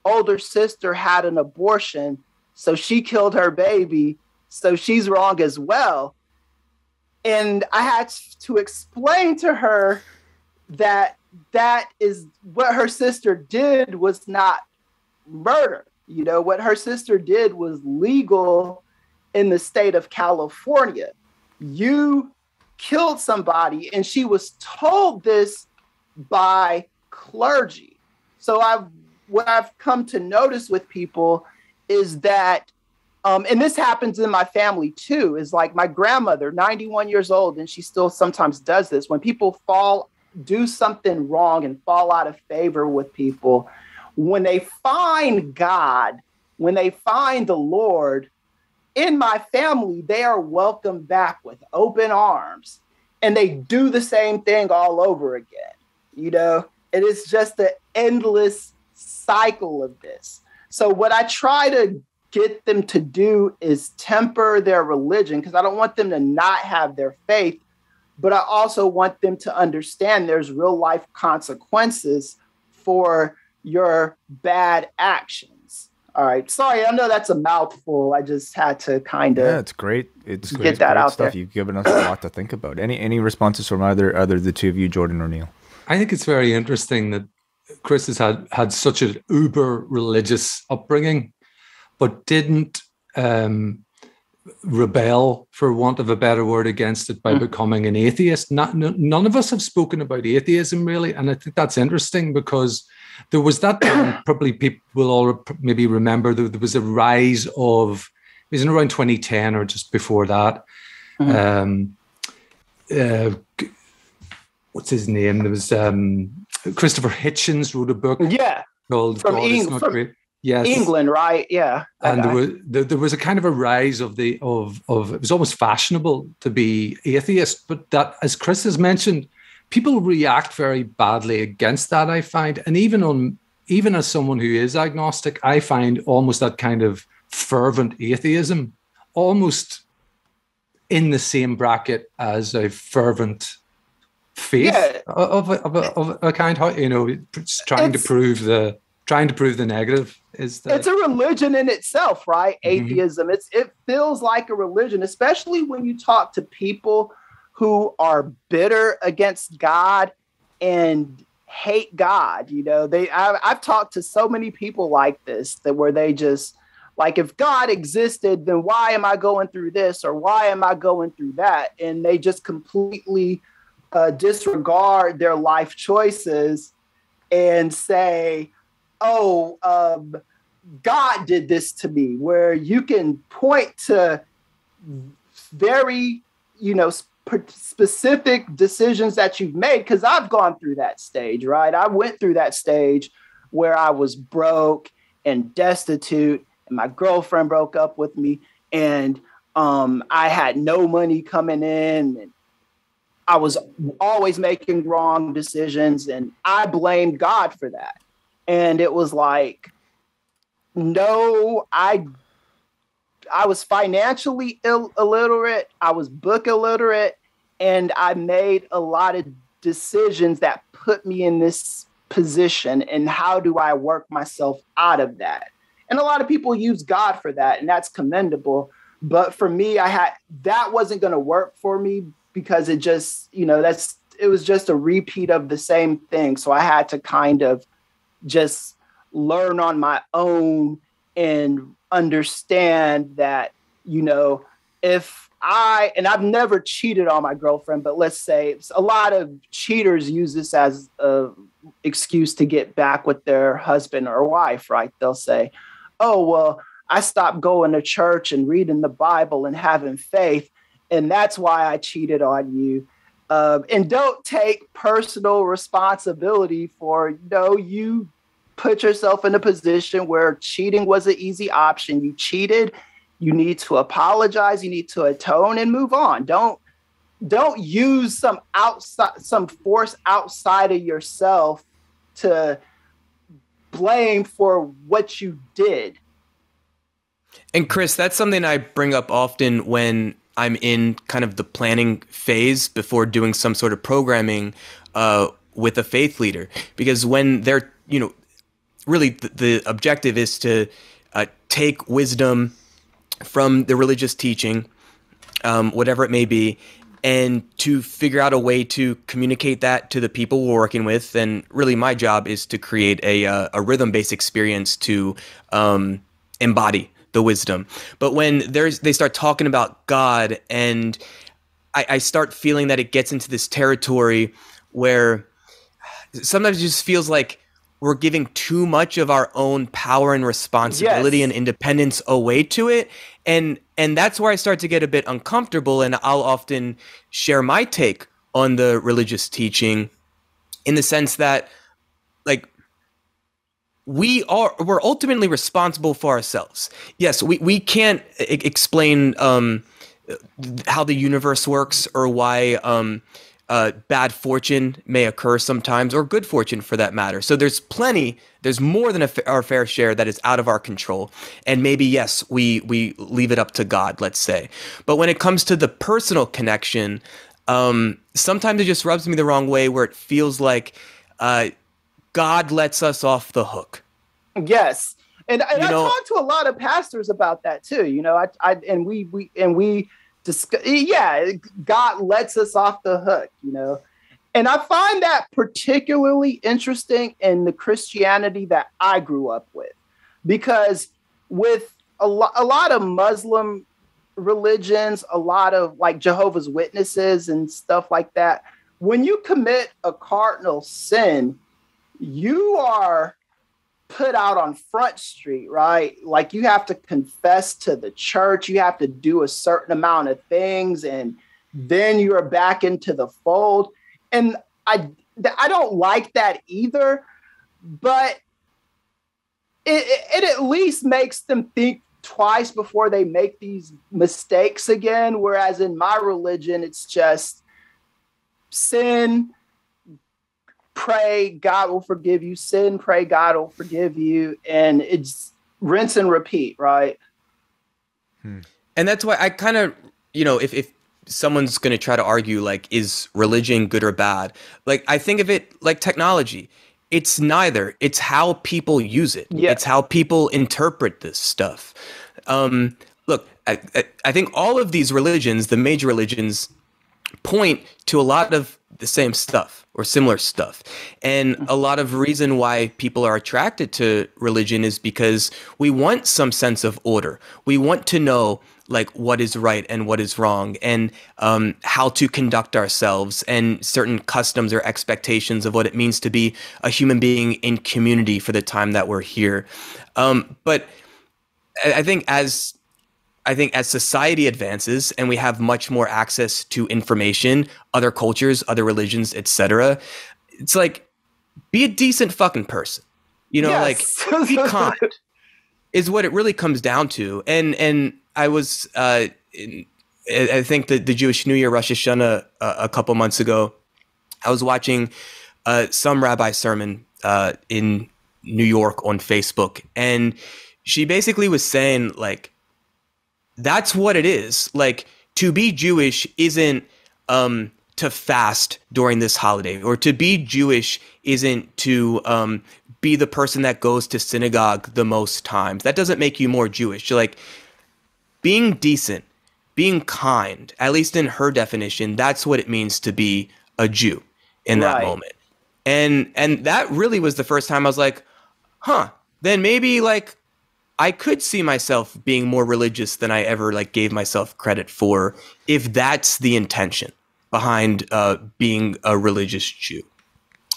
older sister, had an abortion, so she killed her baby, so she's wrong as well. And I had to explain to her that is what her sister did was not murder. You know, what her sister did was legal in the state of California. You killed somebody, and she was told this by clergy. So what I've come to notice with people is that, and this happens in my family too, is like my grandmother, 91 years old, and she still sometimes does this. When people do something wrong and fall out of favor with people, when they find God, when they find the Lord, in my family, they are welcomed back with open arms, and they do the same thing all over again. You know, it is just an endless cycle of this. So what I try to get them to do is temper their religion, because I don't want them to not have their faith, but I also want them to understand there's real life consequences for your bad actions. All right. Sorry, I know that's a mouthful. I just had to kind of it's great. It's get great, that great out stuff. there. You've given us a lot to think about. Any responses from either the two of you, Jordan or Neil? I think it's very interesting that Chris has had such an uber religious upbringing, but didn't rebel, for want of a better word, against it by becoming an atheist. None of us have spoken about atheism really, and I think that's interesting because there was that time, probably people will all maybe remember, there was a rise of, it was in around 2010 or just before that. What's his name? There was Christopher Hitchens wrote a book called from God Is Not Great. Yes. England, right? Yeah. And there was a kind of a rise of it was almost fashionable to be atheist, but that, as Chris has mentioned, people react very badly against that, I find. And even as someone who is agnostic, I find almost that kind of fervent atheism almost in the same bracket as a fervent faith of a kind. You know, trying to prove the negative. It's a religion in itself, right? Atheism. It feels like a religion, especially when you talk to people who are bitter against God and hate God. You know, I've talked to so many people like this where they just Like, if God existed, then why am I going through this, or why am I going through that? And they just completely disregard their life choices and say, oh, God did this to me, where you can point to very, specific decisions that you've made. Because I've gone through that stage, right? I went through that stage where I was broke and destitute, and my girlfriend broke up with me, and I had no money coming in, and I was always making wrong decisions, and I blamed God for that. And it was like, no, I was financially illiterate, I was book illiterate, and I made a lot of decisions that put me in this position. And how do I work myself out of that? And a lot of people use God for that, and that's commendable. But for me, that wasn't going to work for me, because it just, it was just a repeat of the same thing. So I had to kind of just learn on my own and understand that, and I've never cheated on my girlfriend, but let's say a lot of cheaters use this as a excuse to get back with their husband or wife, right? They'll say, oh, well, I stopped going to church and reading the Bible and having faith, and that's why I cheated on you. And don't take personal responsibility for, you put yourself in a position where cheating was an easy option. You cheated. You need to apologize. You need to atone and move on. Don't use some force outside of yourself to blame for what you did. And Chris, that's something I bring up often when I'm in kind of the planning phase before doing some sort of programming with a faith leader, because when they're, really the objective is to take wisdom from the religious teaching, whatever it may be, and to figure out a way to communicate that to the people we're working with. And really my job is to create a rhythm-based experience to embody the wisdom. But when they start talking about God, and I start feeling that it gets into this territory where sometimes it just feels like we're giving too much of our own power and responsibility and independence away to it. And that's where I start to get a bit uncomfortable. And I'll often share my take on the religious teaching in the sense that, like, we're ultimately responsible for ourselves. Yes, we can't explain how the universe works, or why bad fortune may occur sometimes, or good fortune for that matter. So there's more than our fair share that is out of our control. And maybe, yes, we leave it up to God, let's say. But when it comes to the personal connection, sometimes it just rubs me the wrong way, where it feels like God lets us off the hook. Yes. And I talked to a lot of pastors about that too. We discuss, God lets us off the hook, And I find that particularly interesting in the Christianity that I grew up with, because with a lot of Muslim religions, a lot of like Jehovah's Witnesses and stuff like that, when you commit a cardinal sin, you are put out on Front Street, right? Like, you have to confess to the church, you have to do a certain amount of things, and then you're back into the fold. And I don't like that either, but it at least makes them think twice before they make these mistakes again. Whereas in my religion, it's just sin, pray, God will forgive you. Sin, pray, God will forgive you. And it's rinse and repeat, right? And that's why I kind of, if someone's going to try to argue, like, is religion good or bad? Like, I think of it like technology. It's neither. It's how people use it. Yeah. It's how people interpret this stuff. Look, I think all of these religions, the major religions, point to a lot of the same stuff or similar stuff. And a lot of reason why people are attracted to religion is because we want some sense of order. We want to know like what is right and what is wrong, and how to conduct ourselves, and certain customs or expectations of what it means to be a human being in community for the time that we're here. But I think as society advances and we have much more access to information, other cultures, other religions, etc., it's like, be a decent fucking person. You know, Yes. like, be kind is what it really comes down to. And I was, I think the Jewish New Year, Rosh Hashanah, a couple months ago, I was watching some rabbi sermon in New York on Facebook, and she basically was saying, like, that's what it is. Like, to be Jewish isn't to fast during this holiday, or to be Jewish isn't to be the person that goes to synagogue the most times. That doesn't make you more Jewish. You're like, being decent, being kind, at least in her definition, that's what it means to be a Jew in that moment. And that really was the first time I was like, huh, then maybe like I could see myself being more religious than I ever like gave myself credit for, if that's the intention behind being a religious Jew.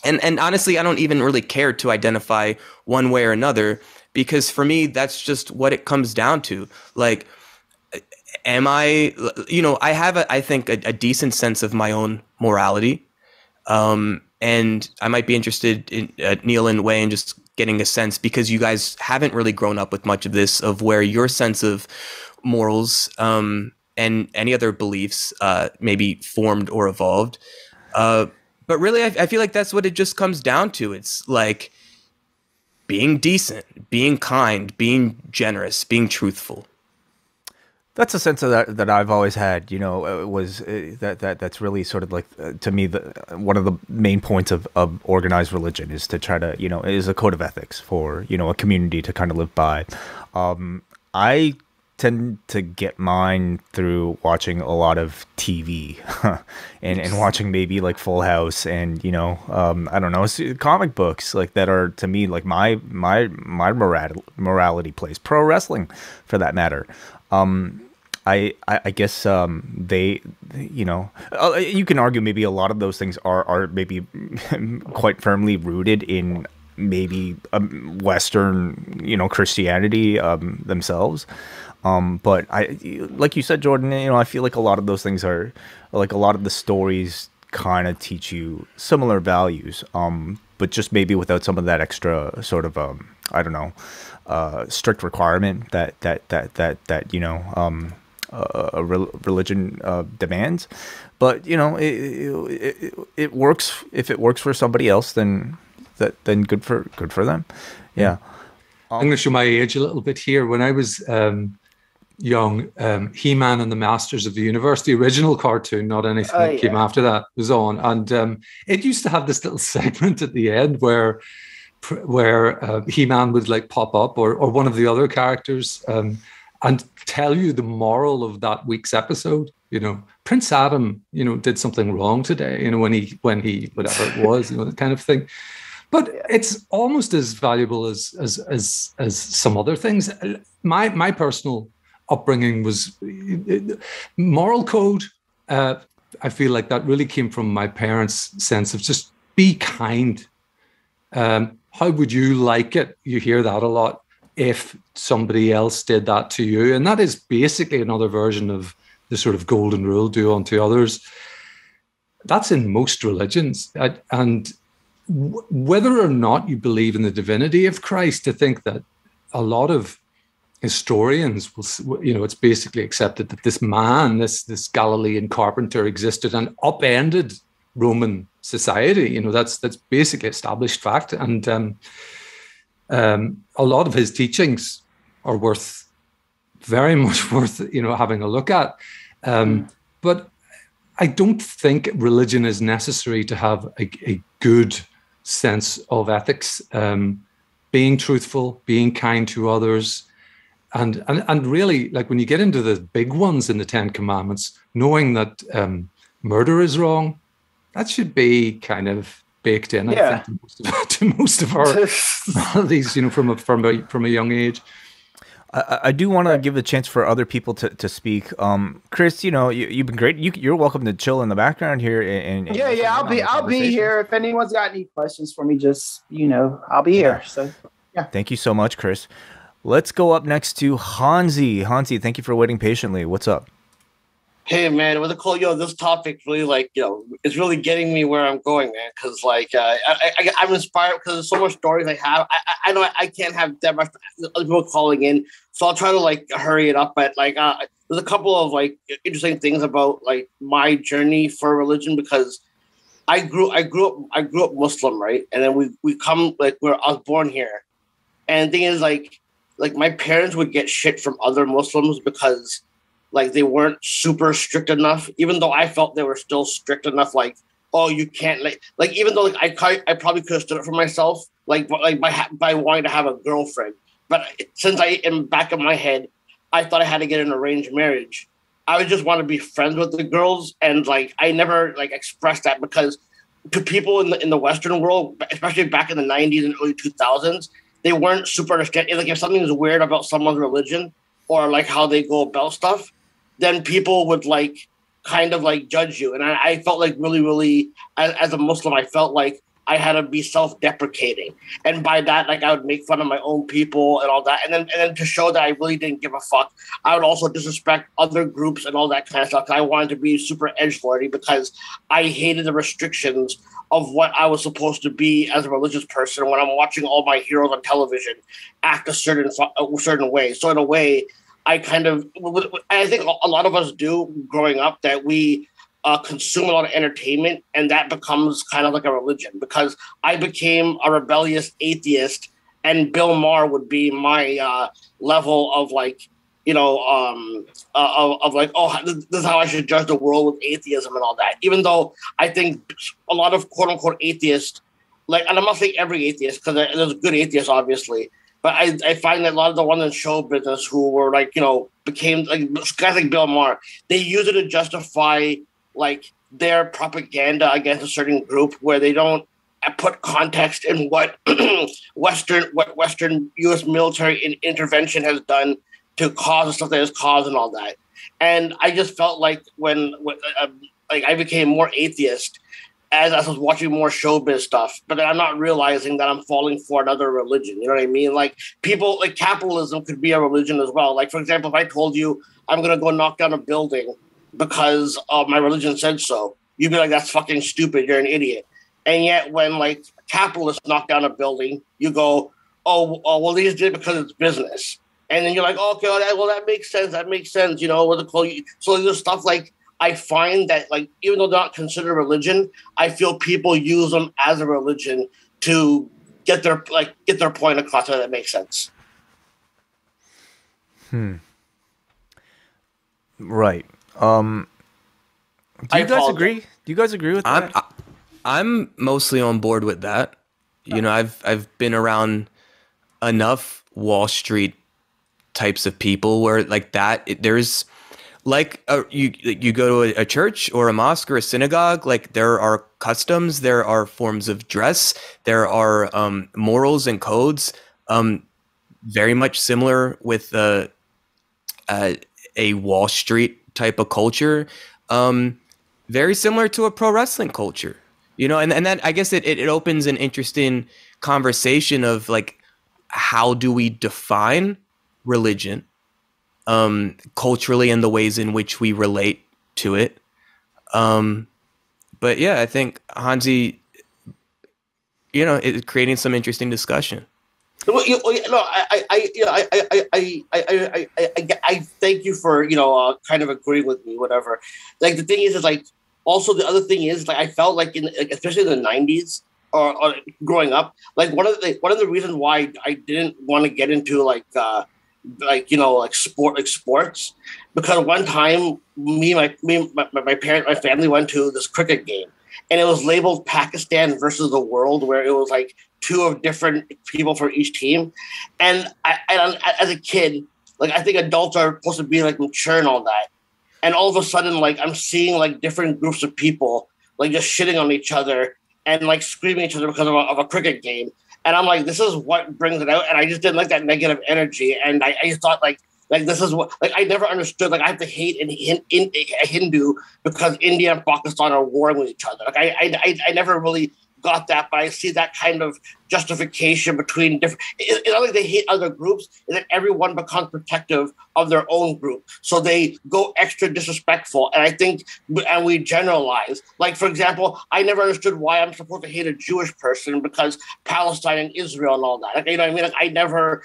And honestly, I don't even really care to identify one way or another, because for me, that's just what it comes down to. Like, am I, you know, I have, I think, a decent sense of my own morality. And I might be interested in Neal and Wai in just getting a sense, because you guys haven't really grown up with much of this, of where your sense of morals and any other beliefs maybe formed or evolved. But really, I feel like that's what it just comes down to. It's like being decent, being kind, being generous, being truthful. That's a sense of that I've always had. You know, that's really sort of like to me one of the main points of organized religion is to try to, you know, is a code of ethics for, you know, a community to kind of live by. I tend to get mine through watching a lot of TV and watching maybe like Full House and, you know, I don't know, comic books like that are to me like my morality plays, pro wrestling for that matter. I guess they, you know, you can argue maybe a lot of those things are maybe quite firmly rooted in maybe Western, you know, Christianity themselves. But like you said, Jordan, you know, I feel like a lot of those things are like a lot of the stories kind of teach you similar values, but just maybe without some of that extra sort of, I don't know, strict requirement that you know, a religion demands. But you know, it works. If it works for somebody else, then good for them. Yeah. I'm going to show my age a little bit here. When I was young, He-Man and the Masters of the Universe, the original cartoon, not anything that came after that, was on, and it used to have this little segment at the end where He-Man would like pop up, or one of the other characters, and tell you the moral of that week's episode. You know, Prince Adam, you know, did something wrong today, you know, when he whatever it was, you know, that kind of thing. But it's almost as valuable as some other things. My personal upbringing was moral code. I feel like that really came from my parents' sense of just be kind. How would you like it? You hear that a lot. If somebody else did that to you, and that is basically another version of the sort of golden rule: do unto others. That's in most religions, and whether or not you believe in the divinity of Christ, I think that a lot of historians will, you know, it's basically accepted that this man, this Galilean carpenter, existed and upended Roman society. You know, that's basically established fact, and a lot of his teachings are very much worth, you know, having a look at. But I don't think religion is necessary to have a good sense of ethics, being truthful, being kind to others, and really, like when you get into the big ones in the Ten Commandments, knowing that murder is wrong. That should be kind of baked in, I think, to most of our these, from a young age. I do want to give a chance for other people to speak. Chris, you've been great. You're welcome to chill in the background here. And I'll be here. If anyone's got any questions for me, just I'll be here. So yeah. Thank you so much, Chris. Let's go up next to Hansi. Hansi, thank you for waiting patiently. What's up? Hey man, what the call? This topic really it's really getting me where I'm going, man. Because I'm inspired because there's so much stories I have. I know I can't have that much other people calling in, so I'll try to hurry it up. But there's a couple of interesting things about my journey for religion, because I grew up Muslim, right? And then we come I was born here, and the thing is my parents would get shit from other Muslims because they weren't super strict enough, even though I felt they were still strict enough. Oh, you can't even though I probably could have stood up for myself, by wanting to have a girlfriend. But since I am back in my head, I thought I had to get an arranged marriage. I would just want to be friends with the girls, and I never expressed that, because to people in the Western world, especially back in the 90s and early 2000s, they weren't super understanding. If something is weird about someone's religion or how they go about stuff, then people would kind of judge you. And I felt really, really, as a Muslim, I felt like I had to be self-deprecating. And by that, I would make fun of my own people and all that. And then to show that I really didn't give a fuck, I would also disrespect other groups and all that kind of stuff. I wanted to be super edgelordy because I hated the restrictions of what I was supposed to be as a religious person when I'm watching all my heroes on television act a certain way. So in a way, I think a lot of us do growing up, that we consume a lot of entertainment, and that becomes kind of like a religion, because I became a rebellious atheist, and Bill Maher would be my level of oh, this is how I should judge the world with atheism and all that. Even though I think a lot of quote unquote atheists, and I'm not saying every atheist, because there's good atheists, obviously, but I find that a lot of the ones in show business who were became guys like Bill Maher, they use it to justify their propaganda against a certain group, where they don't put context in what Western U.S. military intervention has done to cause the stuff that has caused and all that. And I just felt when I became more atheist as I was watching more showbiz stuff, but I'm not realizing that I'm falling for another religion. You know what I mean? People, capitalism could be a religion as well. For example, if I told you I'm going to go knock down a building because my religion said so, you'd be like, that's fucking stupid. You're an idiot. And yet when capitalists knock down a building, you go, oh, well, these did it because it's business. And then you're like, oh, okay, well, that makes sense. That makes sense. What to call you. So there's stuff I find that even though they're not considered religion, I feel people use them as a religion to get their point across. So that makes sense. Right. Do you guys agree? Do you guys agree with that? I'm mostly on board with that. I've been around enough Wall Street types of people where there's you go to a church or a mosque or a synagogue, there are customs, there are forms of dress, there are morals and codes, very much similar with a Wall Street type of culture, very similar to a pro wrestling culture, and then I guess it opens an interesting conversation of how do we define religion culturally and the ways in which we relate to it. But yeah, I think Hansi, is creating some interesting discussion. I thank you for kind of agreeing with me, whatever. The thing is also the other thing is I felt especially in the 90s or growing up, one of the reasons why I didn't want to get into sports, because one time my family went to this cricket game, and it was labeled Pakistan versus the world, where it was two of different people for each team. And I as a kid, I think adults are supposed to be mature and all that. and all of a sudden, like, I'm seeing like different groups of people like just shitting on each other and like screaming at each other because of a cricket game. And I'm like, this is what brings it out. And I just didn't like that negative energy. And I just thought like this is what, like, I never understood, like, I have to hate a Hindu because India and Pakistan are warring with each other. Like I never really got that, but I see that kind of justification between different. It's not like they hate other groups, and that everyone becomes protective of their own group, so they go extra disrespectful. And I think, and we generalize. Like, for example, I never understood why I'm supposed to hate a Jewish person because Palestine and Israel and all that. Like, you know what I mean? Like, I never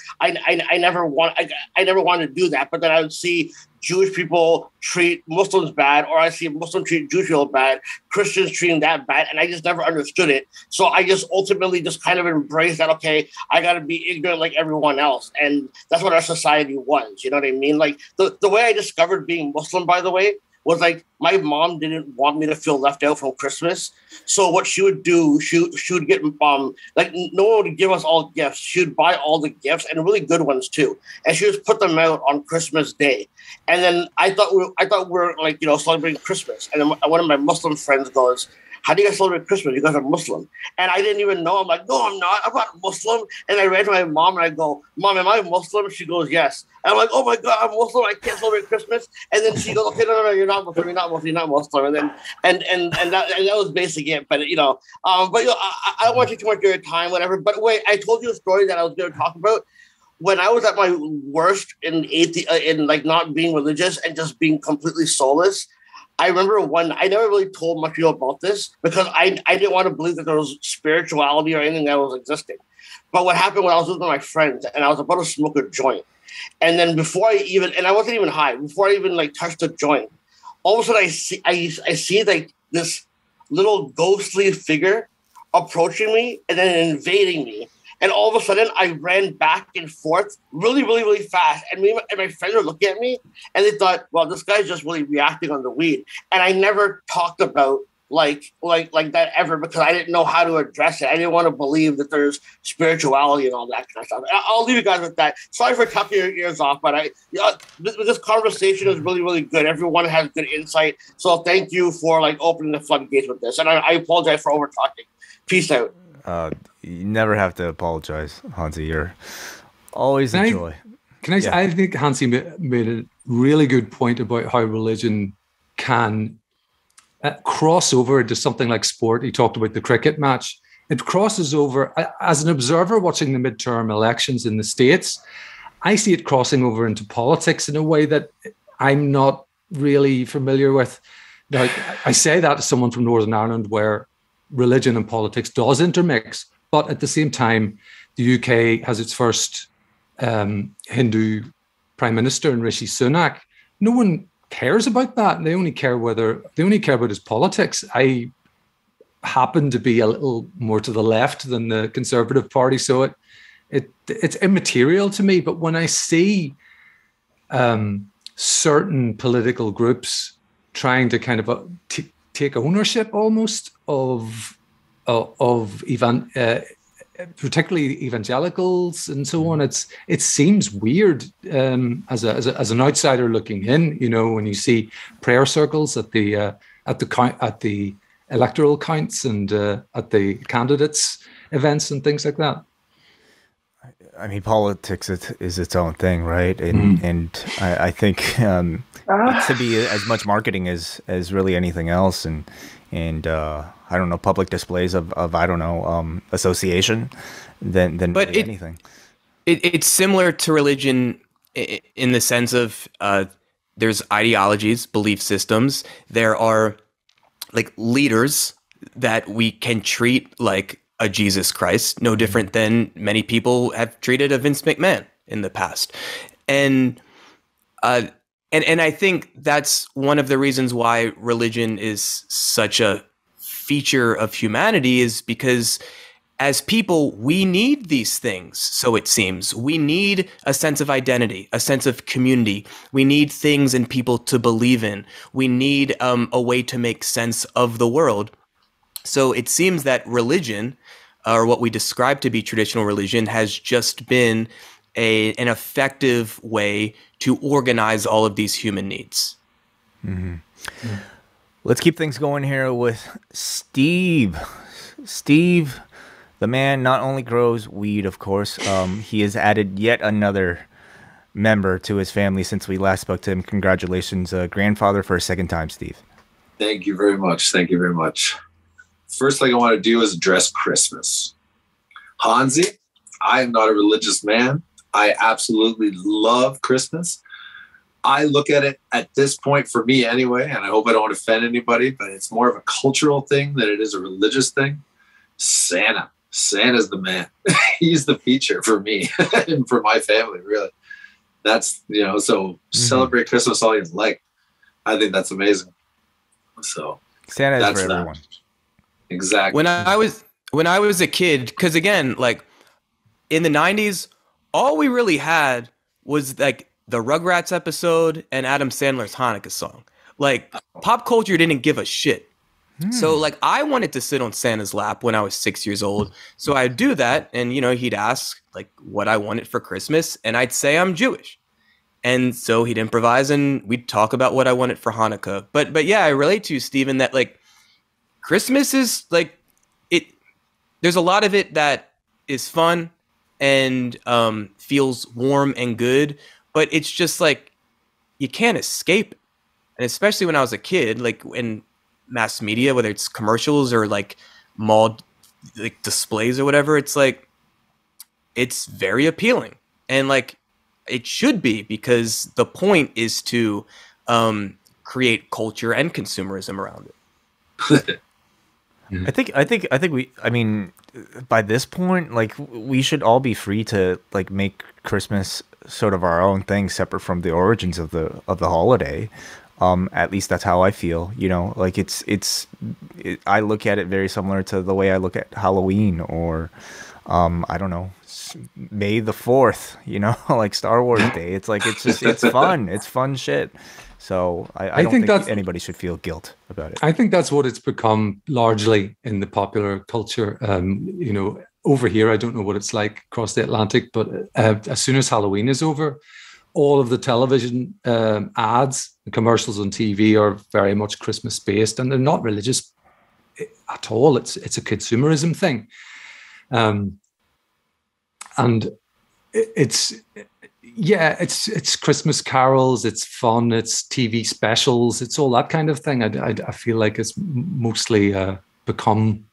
wanted to do that. But then I would see Jewish people treat Muslims bad, or I see Muslims treat Jewish people bad, Christians treating that bad, and I just never understood it. So I just ultimately just kind of embraced that, okay, I got to be ignorant like everyone else. And that's what our society was, you know what I mean? Like, the way I discovered being Muslim, by the way, was like, my mom didn't want me to feel left out from Christmas. So what she would do, she would get, like, no one would give us all gifts. She would buy all the gifts, and really good ones too. And she would just put them out on Christmas Day. And then I thought we were like, you know, celebrating Christmas. And then one of my Muslim friends goes, how do you guys celebrate Christmas? You guys are Muslim. And I didn't even know. I'm like, no, I'm not. I'm not Muslim. And I ran to my mom and I go, Mom, am I Muslim? She goes, yes. And I'm like, oh my God, I'm Muslim. I can't celebrate Christmas. And then she goes, okay, no, you're not Muslim. You're not Muslim. You're not Muslim. And then, and that was basically it. But, you know, I don't want to take too much of your time, whatever. But wait, I told you a story that I was going to talk about. When I was at my worst in like not being religious and just being completely soulless, I remember I never really told much people about this because I didn't want to believe that there was spirituality or anything that was existing. But what happened when I was with my friends and I was about to smoke a joint, and then and I wasn't even high, before I even like touched the joint, all of a sudden I see like this little ghostly figure approaching me and then invading me. And all of a sudden, I ran back and forth really, really, really fast. And me and my friends were looking at me, and they thought, well, this guy's just really reacting on the weed. And I never talked about like that ever because I didn't know how to address it. I didn't want to believe that there's spirituality and all that kind of stuff. I'll leave you guys with that. Sorry for cutting your ears off, but this conversation is really, really good. Everyone has good insight. So thank you for like opening the floodgates with this. And I apologize for over talking. Peace out. You never have to apologize, Hansi. You're always a joy. I think Hansi made a really good point about how religion can cross over into something like sport. He talked about the cricket match. It crosses over. As an observer watching the midterm elections in the States, I see it crossing over into politics in a way that I'm not really familiar with. Now, I say that as someone from Northern Ireland where religion and politics does intermix. But at the same time, the UK has its first Hindu prime minister in Rishi Sunak. No one cares about that. They only care about his politics. I happen to be a little more to the left than the Conservative Party, so it's immaterial to me. But when I see certain political groups trying to kind of take ownership almost of particularly evangelicals and so on, it seems weird as an outsider looking in. You know, when you see prayer circles at the electoral counts and at the candidates events and things like that. I mean, politics is its own thing, right? And I think it should be as much marketing as really anything else, and I don't know, public displays of I don't know, association than really anything. It's similar to religion in the sense of there's ideologies, belief systems. There are like leaders that we can treat like a Jesus Christ, no different than many people have treated a Vince McMahon in the past. And I think that's one of the reasons why religion is such a feature of humanity, is because as people, we need these things. So it seems we need a sense of identity, a sense of community. We need things and people to believe in. We need a way to make sense of the world. So it seems that religion, or what we describe to be traditional religion, has just been an effective way to organize all of these human needs. Let's keep things going here with Steve. Steve, the man not only grows weed, of course, he has added yet another member to his family since we last spoke to him. Congratulations, grandfather for a second time, Steve. Thank you very much. Thank you very much. First thing I want to do is address Christmas. Hansi, I am not a religious man. I absolutely love Christmas. I look at it at this point, for me anyway, and I hope I don't offend anybody, but it's more of a cultural thing than it is a religious thing. Santa. Santa's the man. He's the feature for me and for my family, really. That's, so celebrate Christmas all you like. I think that's amazing. So Santa is for everyone. Exactly. When I was a kid, because again, like in the 90s, all we really had was like the Rugrats episode and Adam Sandler's Hanukkah song. Like pop culture didn't give a shit. So like I wanted to sit on Santa's lap when I was 6 years old. So I'd do that, and he'd ask like what I wanted for Christmas, and I'd say I'm Jewish. And so he'd improvise, and we'd talk about what I wanted for Hanukkah. But yeah, I relate to you, Stephen, that like Christmas is like it. There's a lot of it that is fun and feels warm and good, but it's just like you can't escape it. And especially when I was a kid, like in mass media, whether it's commercials or like mall like displays or whatever, it's like it's very appealing, and like it should be, because the point is to create culture and consumerism around it. I mean, by this point, like we should all be free to like make Christmas sort of our own thing, separate from the origins of the holiday. At least that's how I feel, like I look at it very similar to the way I look at Halloween or, I don't know, May the 4th, like Star Wars Day. It's like, it's fun. It's fun shit. So I don't think anybody should feel guilt about it. I think that's what it's become largely in the popular culture. Over here, I don't know what it's like across the Atlantic, but as soon as Halloween is over, all of the television ads, the commercials on TV are very much Christmas based, and they're not religious at all. It's a consumerism thing, and it's Christmas carols, it's fun, it's TV specials, it's all that kind of thing. I feel like it's mostly become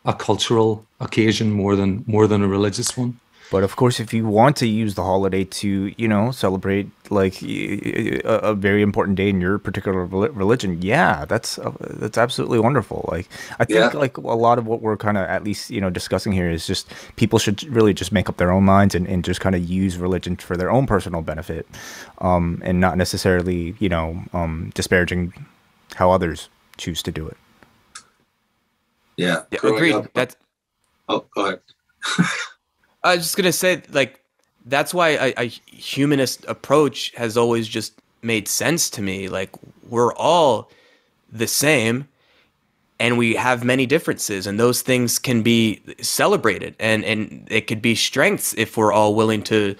a cultural occasion more than a religious one. But of course, if you want to use the holiday to, celebrate like a very important day in your particular religion, yeah, that's absolutely wonderful. Like I think like a lot of what we're kind of at least discussing here is just people should really just make up their own minds and just kind of use religion for their own personal benefit, and not necessarily disparaging how others choose to do it. Yeah, agreed. That's. Oh, go ahead. I was just going to say, like, that's why a humanist approach has always just made sense to me. Like, we're all the same, and we have many differences, and those things can be celebrated, and it could be strengths if we're all willing to,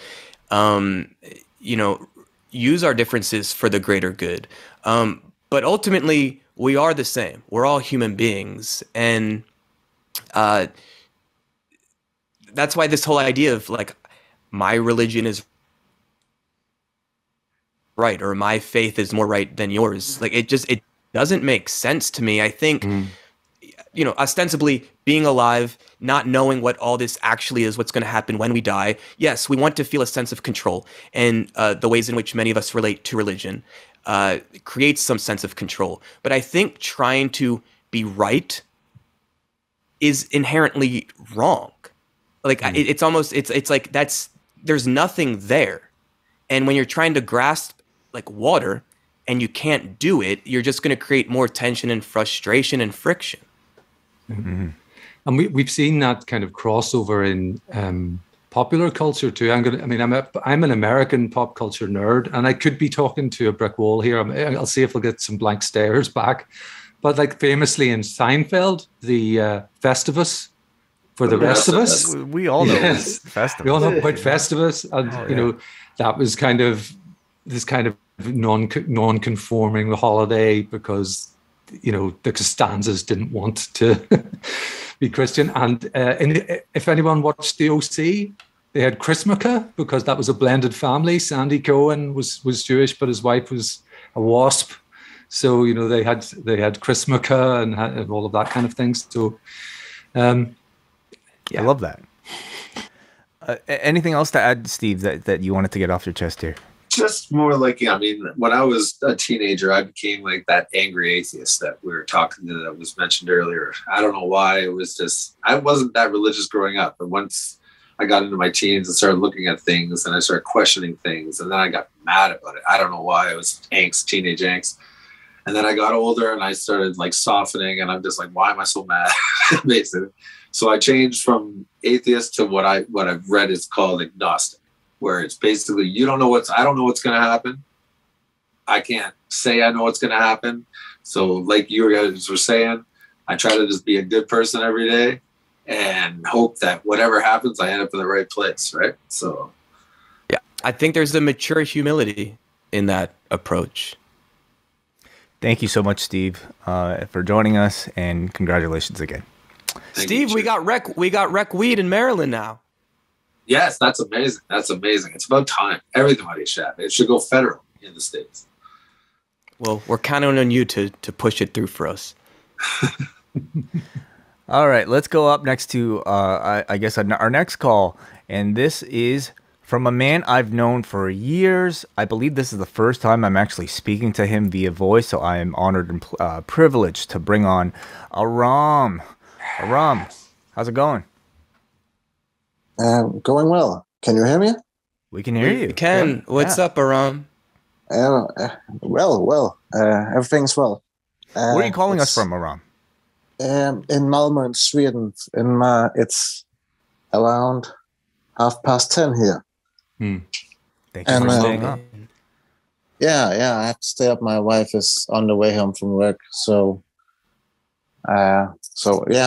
use our differences for the greater good. But ultimately, we are the same. We're all human beings, and that's why this whole idea of like my religion is right or my faith is more right than yours, like it doesn't make sense to me. I think ostensibly being alive, not knowing what all this actually is, what's going to happen when we die, yes, we want to feel a sense of control, and the ways in which many of us relate to religion creates some sense of control. But I think trying to be right is inherently wrong. Like it's almost it's like there's nothing there, and when you're trying to grasp like water and you can't do it, you're just going to create more tension and frustration and friction. Mm-hmm. And we've seen that kind of crossover in popular culture too. I'm an American pop culture nerd, and I could be talking to a brick wall here. I'll see if we'll get some blank stares back. But like famously in Seinfeld, the Festivus. For the rest of us, we all know Festivus. We all know about Festivus, and that was kind of this kind of non-conforming the holiday because, you know, the Costanzas didn't want to be Christian. And if anyone watched the OC, they had Chrismukkah because that was a blended family. Sandy Cohen was Jewish, but his wife was a WASP. So, you know, they had Chrismukkah and all of that kind of things. So, I love that. Anything else to add, Steve, that you wanted to get off your chest here? Just more like, I mean, when I was a teenager, I became like that angry atheist that we were talking to, that was mentioned earlier. I don't know why. It was just, I wasn't that religious growing up. But once I got into my teens and started looking at things and I started questioning things, and then I got mad about it. I don't know why. It was angst, teenage angst. And then I got older and I started like softening, and I'm just like, why am I so mad? Basically. So I changed from atheist to what I've read is called agnostic, where it's basically I don't know what's going to happen. I can't say I know what's going to happen. So like you guys were saying, I try to just be a good person every day and hope that whatever happens, I end up in the right place, right? So yeah, I think there's a mature humility in that approach. Thank you so much, Steve, for joining us, and congratulations again. Steve, we got rec weed in Maryland now. Yes, that's amazing. That's amazing. It's about time. Everybody should. It should go federal in the States. Well, we're counting on you to push it through for us. All right, let's go up next to, I guess, our next call. And this is from a man I've known for years. I believe this is the first time I'm actually speaking to him via voice, so I am honored and privileged to bring on Aram. Aram, how's it going? Going well. Can you hear me? We can hear you. We can. Yeah. What's up, Aram? Well. Everything's well. Where are you calling us from, Aram? In Malmö, in Sweden. It's around 10:30 here. Thank you for staying up. Yeah. I have to stay up. My wife is on the way home from work, so yeah,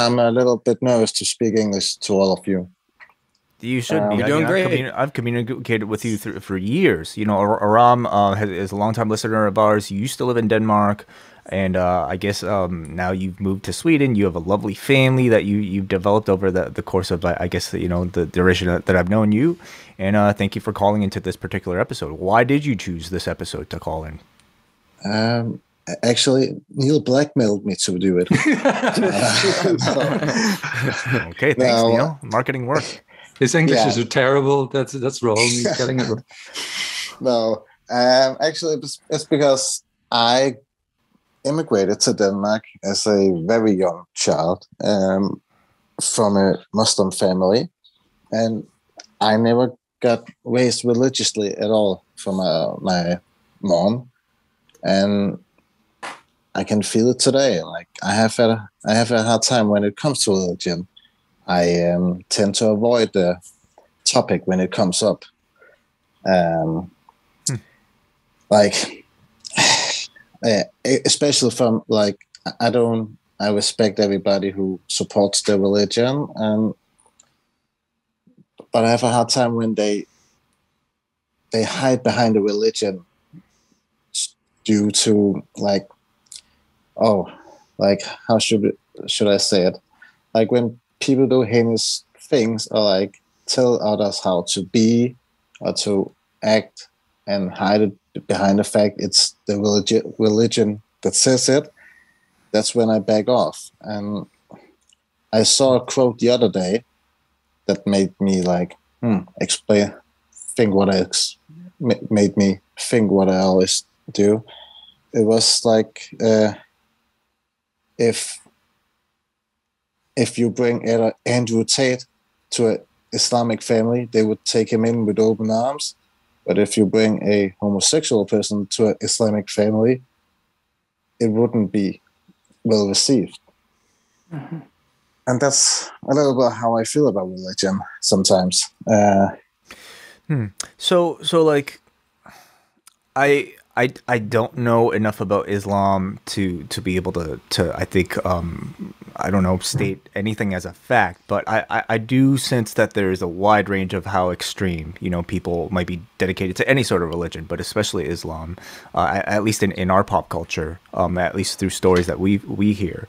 I'm a little bit nervous to speak English to all of you. You should be. You're doing great. I've communicated with you for years. You know, Aram is a longtime listener of ours. You used to live in Denmark, and I guess now you've moved to Sweden. You have a lovely family that you've developed over the course of, I guess, you know, the duration that I've known you. And thank you for calling into this particular episode. Why did you choose this episode to call in? Actually, Neil blackmailed me to do it. Okay, thanks, Neil. Marketing work. His English is terrible. That's wrong. He's getting it wrong. No, actually, it's because I immigrated to Denmark as a very young child from a Muslim family, and I never got raised religiously at all from my mom, and I can feel it today. Like I have a hard time when it comes to religion. I tend to avoid the topic when it comes up. Like, especially from like, I respect everybody who supports their religion, but I have a hard time when they hide behind the religion due to like, how should I say it? Like when people do heinous things or like tell others how to be or to act and hide it behind the fact it's the religion that says it, that's when I back off. And I saw a quote the other day that made me like made me think what I always do. It was like if you bring Andrew Tate to an Islamic family, they would take him in with open arms. But if you bring a homosexual person to an Islamic family, it wouldn't be well received. Mm-hmm. And that's a little bit how I feel about religion sometimes. So like, I I don't know enough about Islam to be able to I think I don't know, state anything as a fact, but I do sense that there is a wide range of how extreme, people might be dedicated to any sort of religion, but especially Islam, at least in our pop culture, at least through stories that we hear.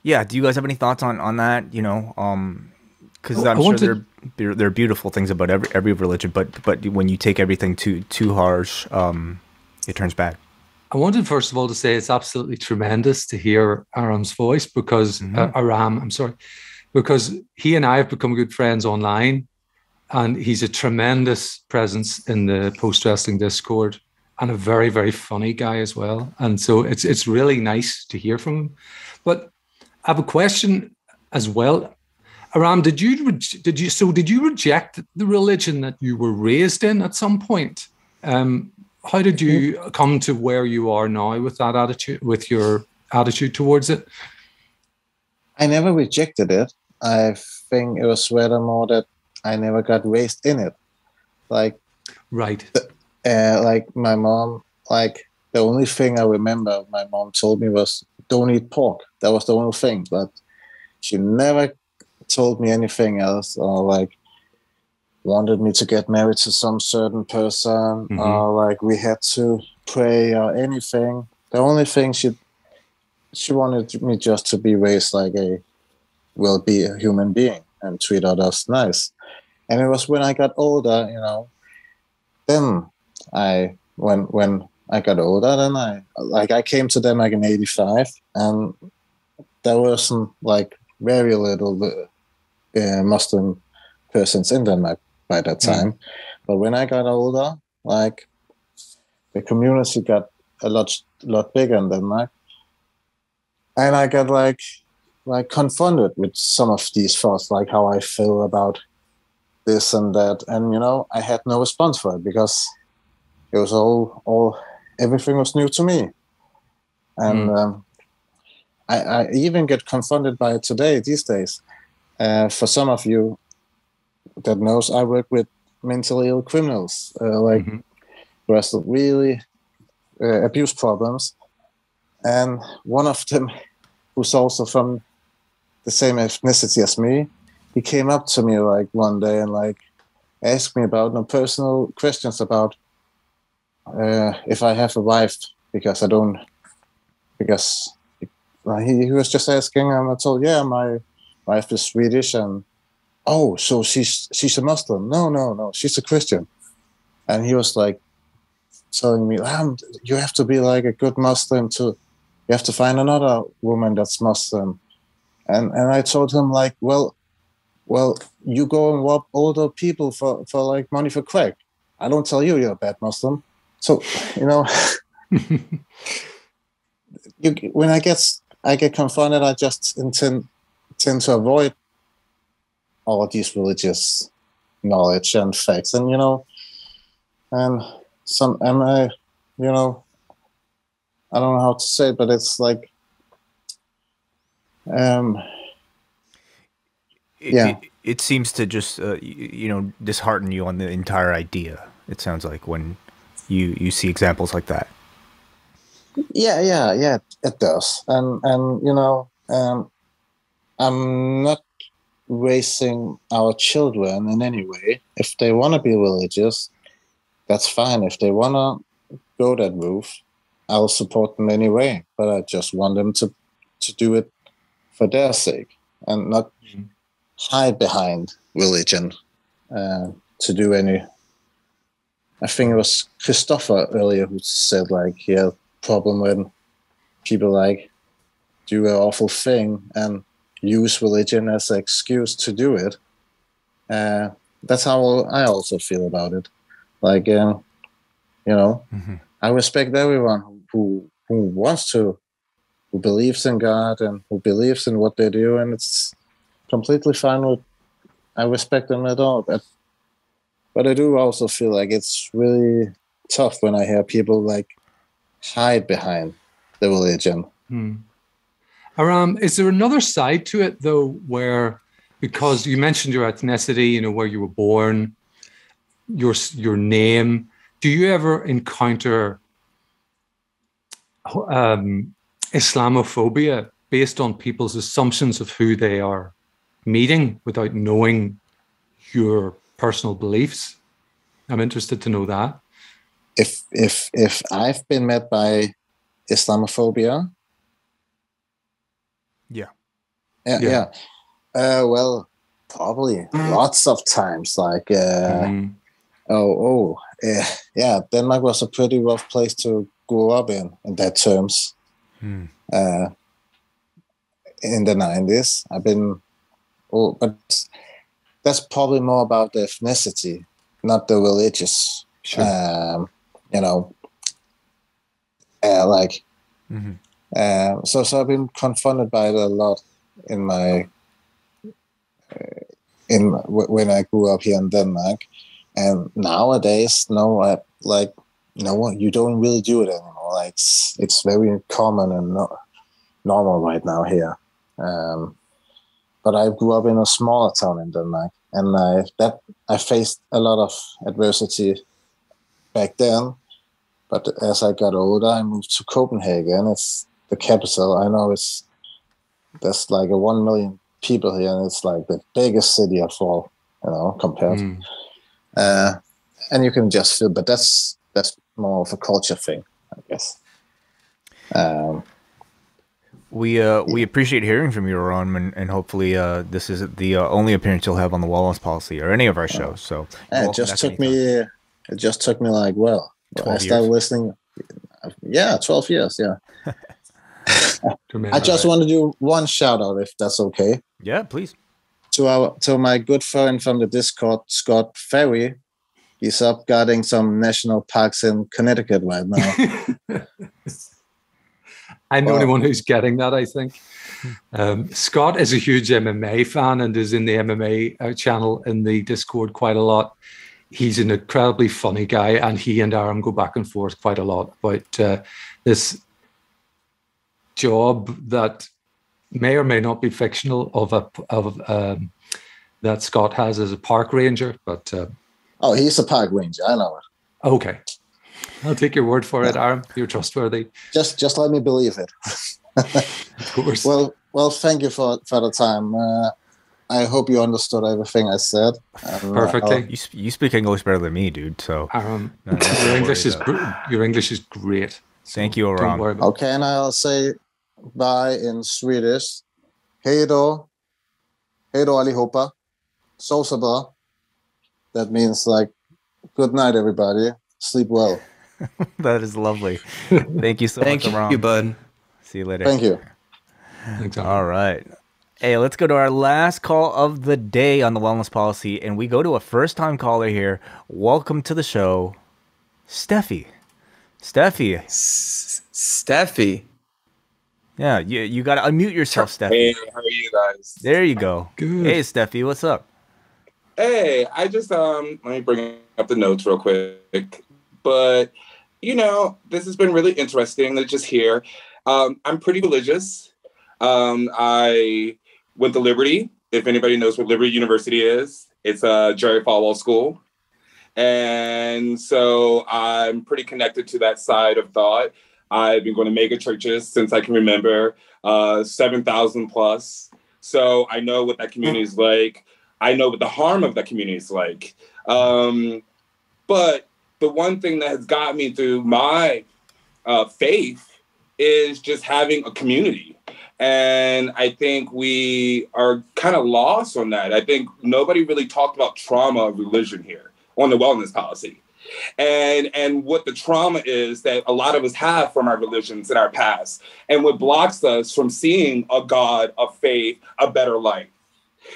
Yeah, do you guys have any thoughts on that? Because I'm sure there are beautiful things about every religion, but when you take everything too harsh, it turns bad. I wanted first of all to say it's absolutely tremendous to hear Aram's voice because Aram, I'm sorry, because he and I have become good friends online, and he's a tremendous presence in the post-wrestling Discord and a very, very funny guy as well. And so it's really nice to hear from him. But I have a question as well. Aram, did you reject the religion that you were raised in at some point? How did you come to where you are now with that attitude, with your attitude towards it? I never rejected it. I think it was rather more that I never got raised in it. Like, right. Like my mom, like the only thing I remember my mom told me was, don't eat pork. That was the only thing. But she never told me anything else, or like wanted me to get married to some certain person, or like we had to pray or anything. The only thing she wanted me just to be raised like be a human being and treat others nice. And it was when I got older, then when I got older, then I came to Denmark in 85, and there wasn't like very little Muslim persons in Denmark by that time. But when I got older, like the community got a lot bigger in Denmark, and I got like confronted with some of these thoughts, like how I feel about this and that, and I had no response for it because it was all everything was new to me, and I even get confronted by it today these days. For some of you that knows, I work with mentally ill criminals, who has really abuse problems, and one of them, who's also from the same ethnicity as me, he came up to me like one day and like asked me about personal questions about if I have a wife, because he was just asking, and I told, yeah, my wife is Swedish, and so she's a Muslim. No, she's a Christian. And he was like telling me, you have to be like a good Muslim you have to find another woman that's Muslim. And I told him like, well, you go and rob older people for like money for crack. I don't tell you're a bad Muslim. So, when I get confronted, I just tend to avoid all these religious knowledge and facts, and I don't know how to say it, but it's like, it seems to just dishearten you on the entire idea. It sounds like when you see examples like that. Yeah, it does, and I'm not raising our children in any way. If they want to be religious, that's fine. If they want to go that route, I'll support them anyway. But I just want them to do it for their sake and not hide behind religion to do any. I think it was Christopher earlier who said like he had a problem when people like do an awful thing and use religion as an excuse to do it. That's how I also feel about it. Like, I respect everyone who wants to, who believes in God and who believes in what they do, and it's completely fine with. I respect them at all, but I do also feel like it's really tough when I hear people like hide behind the religion. Aram, is there another side to it though, where, because you mentioned your ethnicity, where you were born, your name, do you ever encounter Islamophobia based on people's assumptions of who they are meeting without knowing your personal beliefs? I'm interested to know that. If I've been met by Islamophobia, yeah. Well, probably lots of times. Like, Denmark was a pretty rough place to grow up in that terms. In the 90s, but that's probably more about the ethnicity, not the religious. Sure. So I've been confronted by it a lot in my when I grew up here in Denmark, and nowadays, no, you don't really do it anymore. Like it's very common and normal right now here. But I grew up in a smaller town in Denmark, and I faced a lot of adversity back then. But as I got older, I moved to Copenhagen. It's the capital. I know there's like 1 million people here, and it's like the biggest city of all, compared. And you can just feel, but that's more of a culture thing, I guess. We appreciate hearing from you, Ron, and hopefully this isn't the only appearance you'll have on the Wellness Policy or any of our shows. So it just took me like 12 I started listening. 12 years. Yeah. I just want to do one shout out, if that's okay. Yeah, please. To my good friend from the Discord, Scott Ferry. He's up guarding some national parks in Connecticut right now. I'm the only one who's getting that, I think. Scott is a huge MMA fan and is in the MMA channel in the Discord quite a lot. He's an incredibly funny guy, and he and Aram go back and forth quite a lot about this job that may or may not be fictional that Scott has as a park ranger. But he's a park ranger. I know it. Okay. I'll take your word for it, Aram. You're trustworthy. Just let me believe it. Of course. Well, thank you for the time. I hope you understood everything I said. Perfectly. You speak English better than me, dude. So Aram, your English is great. Thank you, Aram. Okay, and I'll say bye in Swedish. Hej då allihopa. Sov så bra. That means like good night, everybody. Sleep well. That is lovely. Thank you so much, Aram. Thank you, bud. See you later. Thank you. Thanks, All right. Hey, let's go to our last call of the day on the Wellness Policy, and we go to a first-time caller here. Welcome to the show, Steffi. Steffi. Yeah, you got to unmute yourself, Steffi. Hey, how are you guys? There you go. Good. Hey, Steffi, what's up? Hey, I just let me bring up the notes real quick. But this has been really interesting to just hear. I'm pretty religious. I went to Liberty. If anybody knows what Liberty University is, it's a Jerry Falwell school. And so I'm pretty connected to that side of thought. I've been going to mega churches since I can remember, 7,000 plus. So I know what that community is like. I know what the harm of that community is like. But the one thing that has got me through my faith is just having a community. And I think we are kind of lost on that. I think nobody really talked about trauma of religion here on the Wellness Policy. And what the trauma is that a lot of us have from our religions in our past, and what blocks us from seeing a God, a faith, a better life.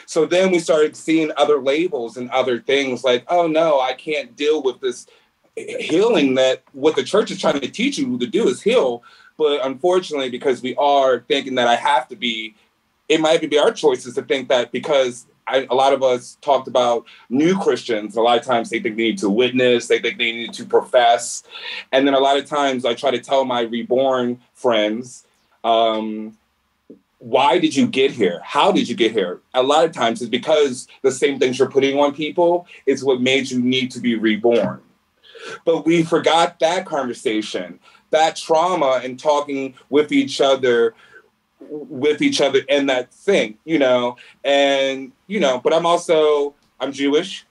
So then we started seeing other labels and other things like, oh no, I can't deal with this healing that what the church is trying to teach you to do is heal. But unfortunately, because we are thinking that I have to be, it might be our choices to think that because a lot of us talked about new Christians. A lot of times they think they need to witness, they think they need to profess. And then a lot of times I try to tell my reborn friends, why did you get here? How did you get here? A lot of times it's because the same things you're putting on people is what made you need to be reborn. But we forgot that conversation, that trauma, and talking with each other in that thing, and, but I'm Jewish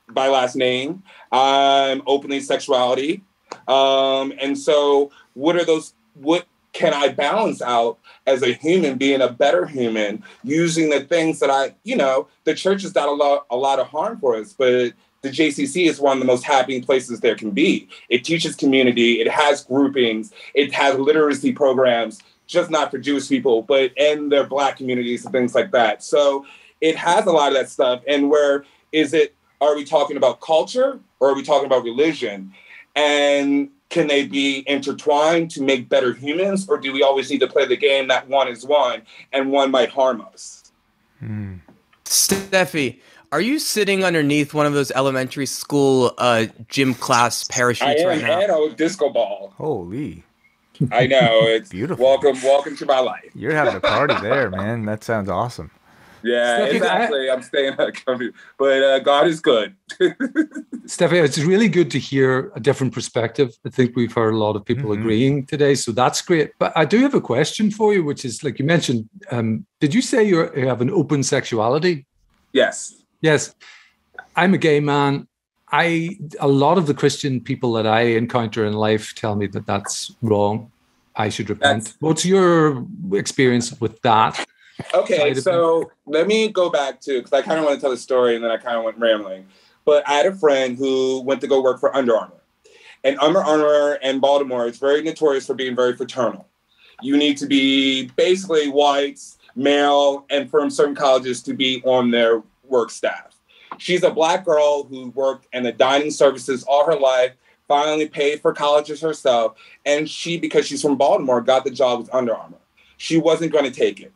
by last name. I'm openly sexuality. And so what can I balance out as a human, being a better human, using the things that the church has done a lot of harm for us, but the JCC is one of the most happy places there can be. It teaches community, it has groupings, it has literacy programs, just not for Jewish people, but in their Black communities and things like that. So it has a lot of that stuff. And are we talking about culture or are we talking about religion? And can they be intertwined to make better humans? Or do we always need to play the game that one is one and one might harm us? Steffi, are you sitting underneath one of those elementary school gym class parachutes right now? I am, and a disco ball. Holy. I know. It's beautiful. Welcome to my life. You're having a party there, man. That sounds awesome. Yeah, Steffi, exactly. I'm staying at comfy, but God is good. Steffi, it's really good to hear a different perspective. I think we've heard a lot of people agreeing today, so that's great. But I do have a question for you, which is, like you mentioned, did you say you have an open sexuality? Yes. Yes. I'm a gay man. A lot of the Christian people that I encounter in life tell me that that's wrong. I should repent. What's your experience with that? Okay, so let me go back to, because I kind of want to tell a story and then I kind of went rambling. But I had a friend who went to go work for Under Armour. And Under Armour in Baltimore is very notorious for being very fraternal. You need to be basically white, male, and from certain colleges to be on their work staff. She's a Black girl who worked in the dining services all her life, finally paid for colleges herself. And because she's from Baltimore, got the job with Under Armour. She wasn't going to take it.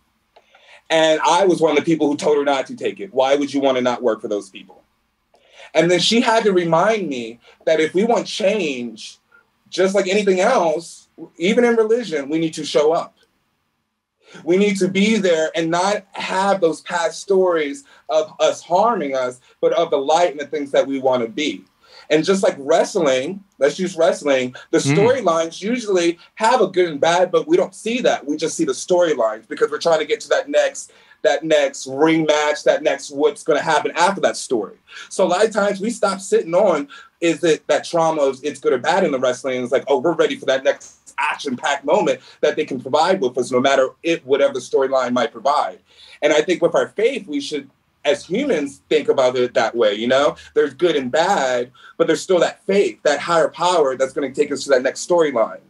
And I was one of the people who told her not to take it. Why would you want to not work for those people? And then she had to remind me that if we want change, just like anything else, even in religion, we need to show up. We need to be there and not have those past stories of us harming us, but of the light and the things that we want to be. And just like wrestling, let's use wrestling, the storylines usually have a good and bad, but we don't see that. We just see the storylines because we're trying to get to that next ring match, that next what's going to happen after that story. So a lot of times we stop sitting on, is it that trauma of it's good or bad in the wrestling? It's like, oh, we're ready for that next action-packed moment that they can provide with us, no matter whatever the storyline might provide. And I think with our faith, we should, as humans, think about it that way. There's good and bad, but there's still that faith, that higher power that's going to take us to that next storyline.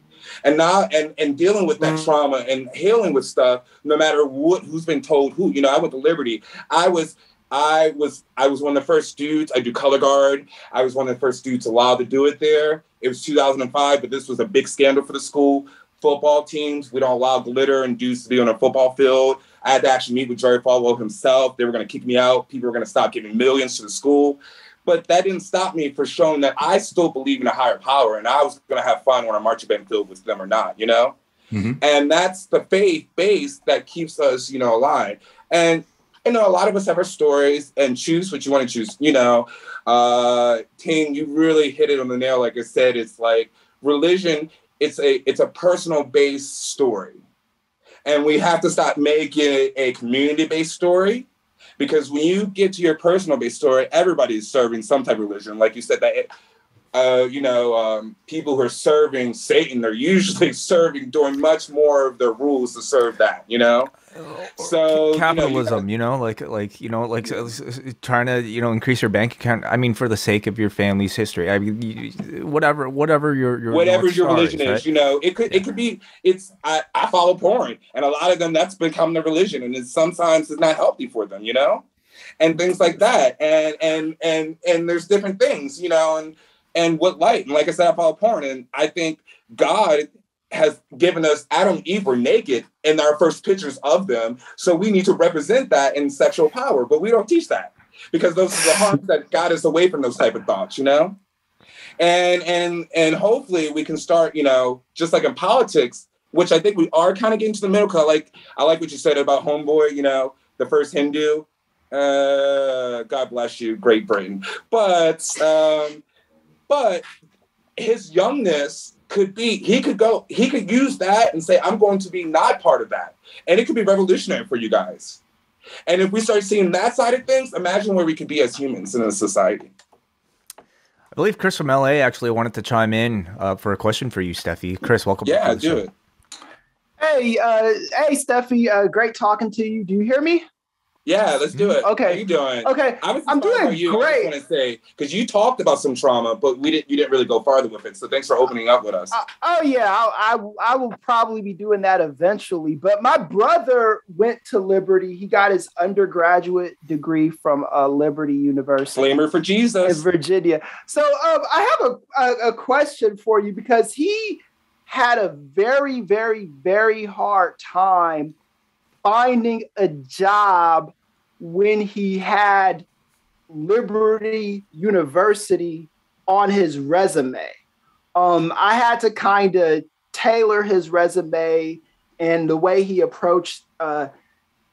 And now, and dealing with that trauma and healing with stuff, no matter who's been told who. I went to Liberty. I was one of the first dudes. I do color guard. I was one of the first dudes allowed to do it there. It was 2005, but this was a big scandal for the school. Football teams, we don't allow glitter and dudes to be on a football field. I had to actually meet with Jerry Falwell himself. They were going to kick me out. People were going to stop giving millions to the school. But that didn't stop me for showing that I still believe in a higher power, and I was going to have fun on a marching band field with them or not, And that's the faith base that keeps us, alive. And a lot of us have our stories, and choose what you want to choose. Ting, you really hit it on the nail. Like I said, it's like religion. It's a personal based story, and we have to stop making it a community based story, because when you get to your personal based story, everybody is serving some type of religion. Like you said, that people who are serving Satan are usually doing much more of their rules to serve that. So capitalism, trying to increase your bank account. I mean, for the sake of your family's history. I mean, whatever your religion is, right? it could be. I follow porn, and a lot of them that's become the religion, and sometimes it's not healthy for them, and things like that, and there's different things, and what light, and like I said, I follow porn, and I think God has given us Adam and Eve were naked in our first pictures of them. So we need to represent that in sexual power, but we don't teach that because those are the harms that got us away from those type of thoughts, and hopefully we can start, just like in politics, which I think we are kind of getting to the middle. Cause I like what you said about Homeboy, the first Hindu, God bless you, Great Britain. But his youngness he could use that and say, I'm going to be not part of that. And it could be revolutionary for you guys. And if we start seeing that side of things, imagine where we could be as humans in a society. I believe Chris from LA actually wanted to chime in for a question for you, Steffi. Chris, welcome. Yeah, to the show. do it. Hey, Steffi. Great talking to you. Do you hear me? Yeah, let's do it. Okay. How you doing? Okay. I'm doing great. I just want to say, because you talked about some trauma, but you didn't really go farther with it. So thanks for opening up with us. I will probably be doing that eventually. But my brother went to Liberty. He got his undergraduate degree from Liberty University. Flamer for Jesus. In Virginia. So I have a question for you, because he had a very, very, very hard time finding a job when he had Liberty University on his resume. I had to kind of tailor his resume and the way he approached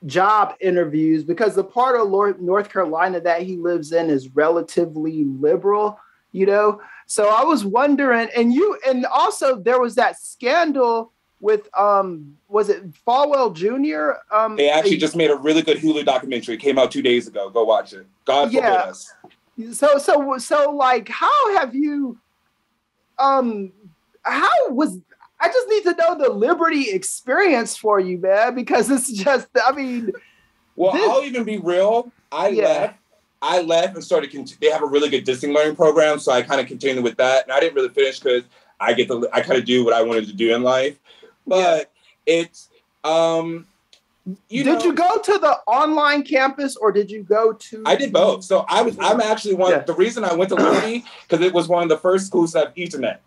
job interviews, because the part of North Carolina that he lives in is relatively liberal, you know? So I was wondering, and also there was that scandal with was it Falwell Jr.? They actually just made a really good Hulu documentary. It came out 2 days ago. Go watch it. God forbid us. So like, how have you? I just need to know the Liberty experience for you, man, because it's just, I mean. Well, I'll even be real. I left and started. They have a really good distance learning program, so I kind of continued with that, and I didn't really finish because I kind of do what I wanted to do in life. But it's, did you go to the online campus, or did you go to? I did both. So I'm actually the reason I went to Liberty, because it was one of the first schools to have Ethernet.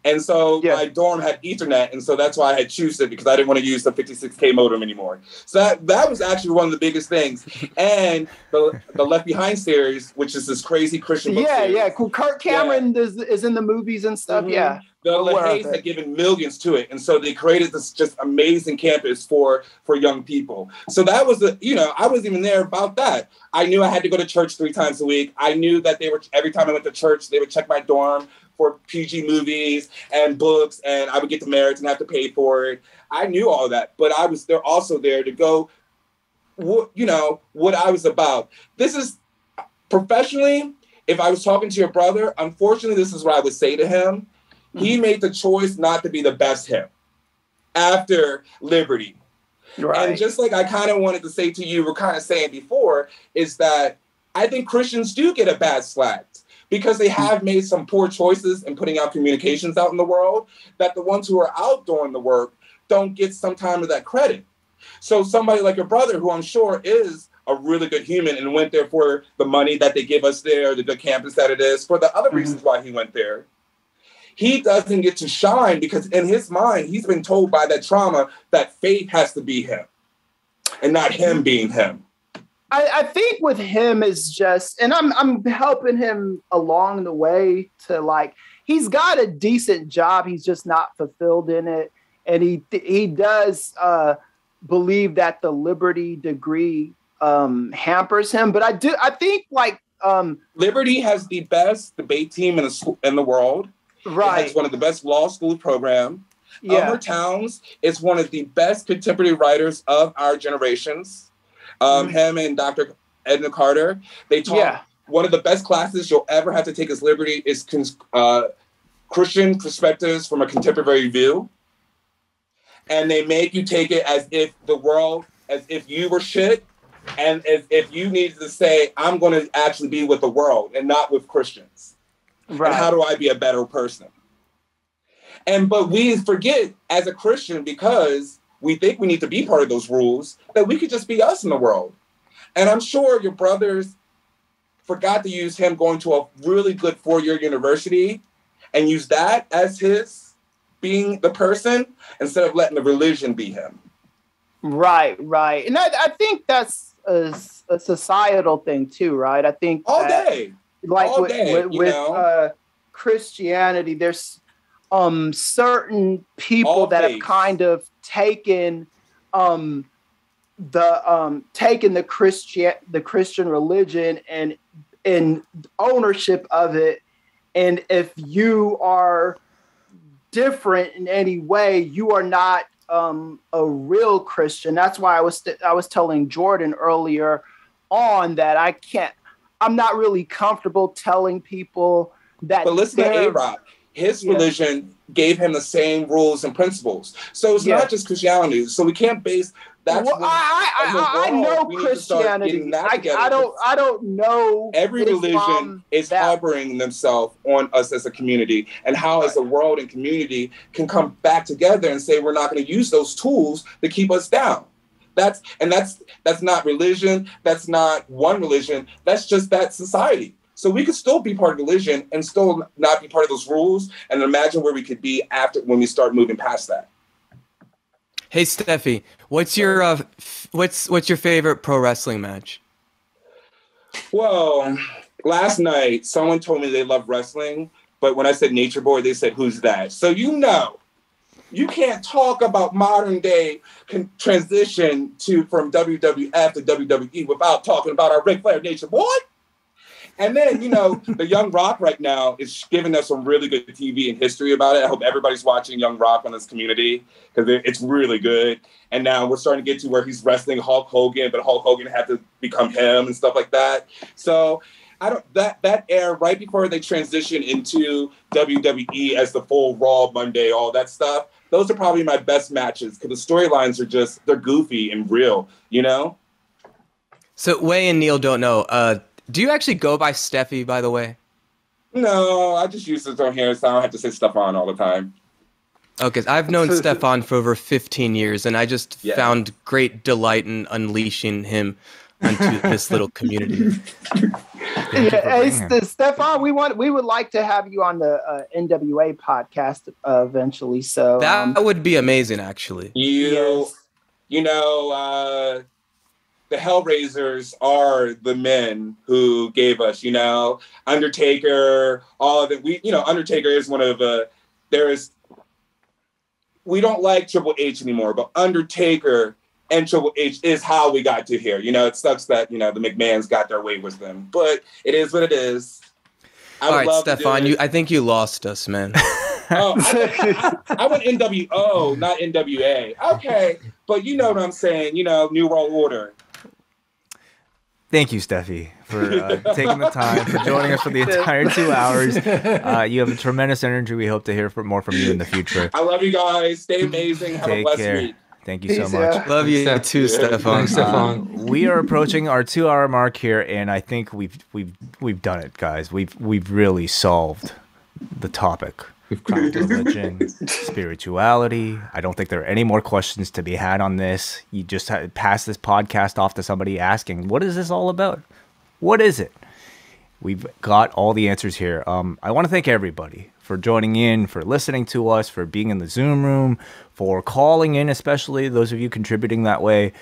And so my dorm had Ethernet, and so that's why I had choose it, because I didn't want to use the 56K modem anymore. So that was actually one of the biggest things. And the Left Behind series, which is this crazy Christian book series. Yeah. Cool. Kirk Cameron is in the movies and stuff. Mm-hmm. Yeah. The LaHaye's had given millions to it, and so they created this just amazing campus for young people. So that was I wasn't even there about that. I knew I had to go to church 3 times a week. I knew that every time I went to church, they would check my dorm for PG movies and books, and I would get the merits and have to pay for it. I knew all that, but I was there also there to go, what I was about. This is professionally, if I was talking to your brother, unfortunately, this is what I would say to him. He made the choice not to be the best him after Liberty. Right. And just like I kind of wanted to say to you, we're kind of saying before, is that I think Christians do get a bad slack because they have made some poor choices in putting out communications out in the world, that the ones who are out doing the work don't get some time of that credit. So somebody like your brother, who I'm sure is a really good human and went there for the money that they give us there, the good campus that it is, for the other reasons why he went there, he doesn't get to shine because in his mind, he's been told by that trauma that faith has to be him and not him being him. I think with him is just, and I'm helping him along the way to, like, he's got a decent job. He's just not fulfilled in it. And he does believe that the Liberty degree hampers him. But I think like Liberty has the best debate team in the world. Right. It has one of the best law school programs. Elmer Towns is one of the best contemporary writers of our generations. Him and Dr. Edna Carter, they taught one of the best classes you'll ever have to take as Liberty is Christian perspectives from a contemporary view. And they make you take it as if you were shit, and as if you needed to say, I'm going to actually be with the world and not with Christians. Right. And how do I be a better person? But we forget as a Christian, because we think we need to be part of those rules, that we could just be us in the world. And I'm sure your brothers forgot to use him going to a really good 4-year university and use that as his being the person instead of letting the religion be him. Right. And I think that's a societal thing too, right? I think all day. Like with Christianity, there's certain people that have kind of taken the Christian religion and ownership of it, And if you are different in any way, you are not a real Christian. That's why I was telling Jordan earlier on that I'm not really comfortable telling people that. But listen to A-Rock. His religion gave him the same rules and principles. So it's not just Christianity. So we can't base that. Well, I know Christianity. I don't know. Every religion is harboring themselves on us as a community, and how as a world and community can come back together and say we're not going to use those tools to keep us down. That's not religion. That's not one religion. That's just that society. So we could still be part of religion and still not be part of those rules, and imagine where we could be after when we start moving past that. Hey, Steffi, what's your favorite pro wrestling match? Well, last night someone told me they love wrestling, but when I said Nature Boy, they said, "Who's that?" So you can't talk about modern day transition from WWF to WWE without talking about our Ric Flair Nature Boy. And then, the Young Rock right now is giving us some really good TV and history about it. I hope everybody's watching Young Rock on this community because it's really good. And now we're starting to get to where he's wrestling Hulk Hogan, but Hulk Hogan had to become him and stuff like that. So that era right before they transition into WWE as the full Raw Monday, all that stuff, those are probably my best matches because the storylines are they're goofy and real, So Wai and Neal don't know. Do you actually go by Steffi, by the way? No, I just use it on here so I don't have to say Stefan all the time. Okay, I've known Stefan for over 15 years, and I just found great delight in unleashing him onto this little community. Hey, Stefan, we would like to have you on the NWA podcast eventually. So that would be amazing, actually. The Hellraisers are the men who gave us, Undertaker, all of it. Undertaker is one of we don't like Triple H anymore, but Undertaker and Triple H is how we got to here. It sucks that, the McMahons got their way with them, but it is what it is. All right, Stefan, I think you lost us, man. I went NWO, not NWA. Okay, but you know what I'm saying, New World Order. Thank you, Steffi, for taking the time, for joining us for the entire 2 hours. You have a tremendous energy. We hope to hear more from you in the future. I love you guys. Stay amazing. Have a blessed week. Thank you so much. Love you too, Stefan. We are approaching our 2 hour mark here, and I think we've done it, guys. We've really solved the topic. We've cracked religion, spirituality. I don't think there are any more questions to be had on this. You just pass this podcast off to somebody asking, what is this all about? What is it? We've got all the answers here. I want to thank everybody for joining in, for listening to us, for being in the Zoom room, for calling in, especially those of you contributing that way.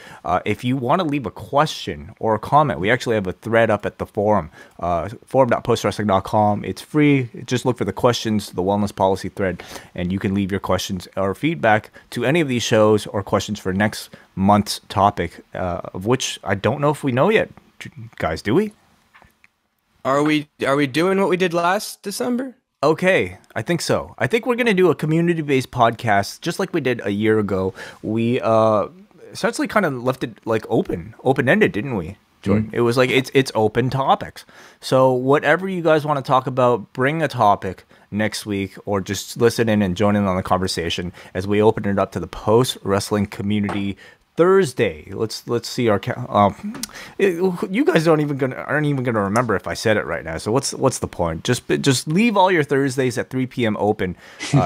If you want to leave a question or a comment, we actually have a thread up at the forum, forum.postwrestling.com. It's free. Just look for the questions, the wellness policy thread, and you can leave your questions or feedback to any of these shows or questions for next month's topic, of which I don't know if we know yet. Guys, do we? Are we doing what we did last December? Okay, I think so. I think we're going to do a community-based podcast just like we did a year ago. We essentially kind of left it like open-ended, didn't we, Jordan? It was like it's open topics. So whatever you guys want to talk about, bring a topic next week or just listen in and join in on the conversation as we open it up to the post-wrestling community Thursday. Let's see our you guys aren't even gonna remember if I said it right now. So what's the point? Just leave all your Thursdays at 3 p.m. open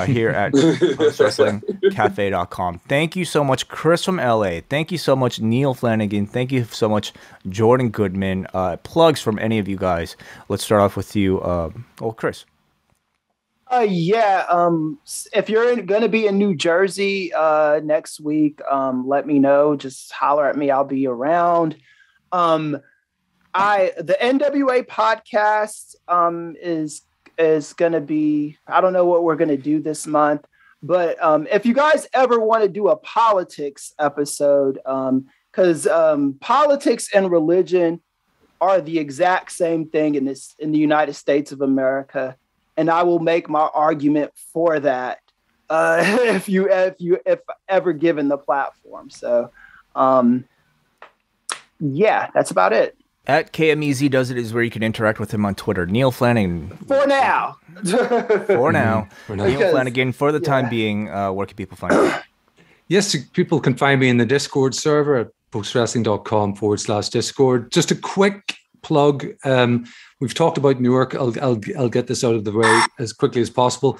here at WrestlingCafe.com. Thank you so much, Chris from LA. Thank you so much, Neal Flanagan. Thank you so much, Jordan Goodman. Plugs from any of you guys. Let's start off with you, Chris. If you're going to be in New Jersey next week, let me know. Just holler at me. I'll be around. The NWA podcast is going to be, I don't know what we're going to do this month, but if you guys ever want to do a politics episode, because politics and religion are the exact same thing in the United States of America. and I will make my argument for that if ever given the platform. So, yeah, that's about it. At KMEZ Does It is where you can interact with him on Twitter. Neal Flanagan. For now. For now. Neal Flanagan, for the time being, where can people find you? Yes, people can find me in the Discord server at postwrestling.com/Discord. Just a quick plug. We've talked about Newark. I'll get this out of the way as quickly as possible.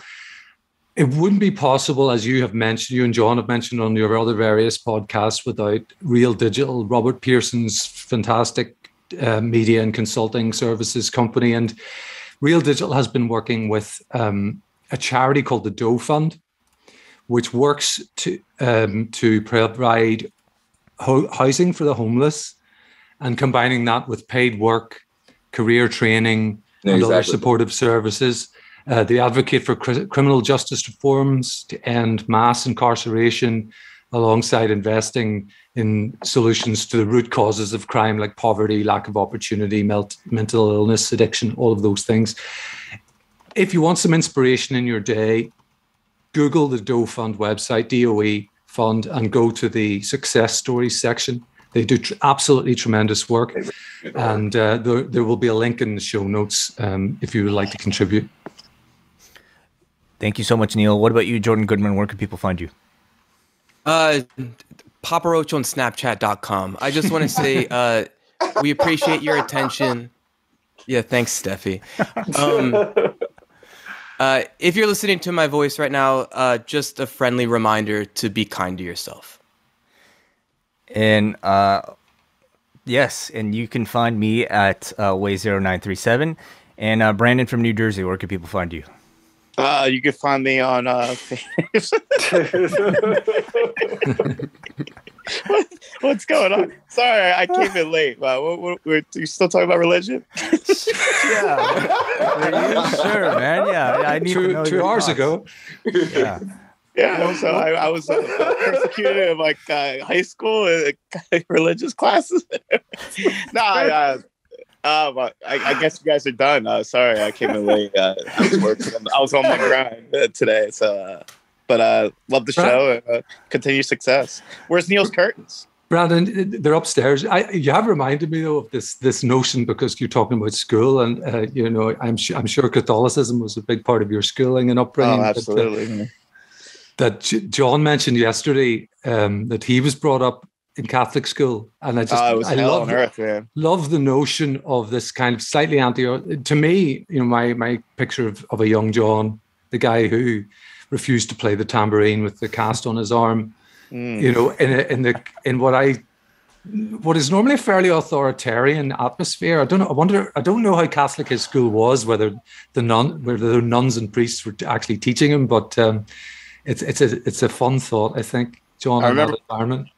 It wouldn't be possible, as you have mentioned, you and John have mentioned on your other various podcasts, without Real Digital, Robert Pearson's fantastic media and consulting services company. And Real Digital has been working with a charity called the Doe Fund, which works to provide housing for the homeless and combining that with paid work, career training, and other supportive services. They advocate for criminal justice reforms to end mass incarceration, alongside investing in solutions to the root causes of crime like poverty, lack of opportunity, mental illness, addiction, all of those things. If you want some inspiration in your day, Google the Doe Fund website, DOE Fund, and go to the success stories section. They do absolutely tremendous work. And there will be a link in the show notes if you would like to contribute. Thank you so much, Neal. What about you, Jordan Goodman? Where can people find you? Papa Roach on Snapchat.com. I just want to say we appreciate your attention. Yeah, thanks, Steffi. If you're listening to my voice right now, just a friendly reminder to be kind to yourself. And yes, and you can find me at Way0937. And Brandon from New Jersey, where can people find you? You can find me on What's going on? Sorry, I came in late. You still talking about religion? Yeah. Are you sure, man? Yeah, I need to know 2 hours ago. Yeah. Yeah, so I was persecuted in like high school religious classes. I guess you guys are done. Sorry, I came in late. I was working. I was on my grind today. So, but love the show. And, continue success. Where's Neal's curtains? Brandon, they're upstairs. You have reminded me though of this notion, because you're talking about school, and I'm sure Catholicism was a big part of your schooling and upbringing. Oh, absolutely. That John mentioned yesterday, that he was brought up in Catholic school, and I love the notion of this kind of slightly to me, my picture of a young John, the guy who refused to play the tambourine with the cast on his arm, in what is normally a fairly authoritarian atmosphere. I don't know how Catholic his school was, whether the nuns and priests were actually teaching him, but it's a fun thought, I think, John, in that environment.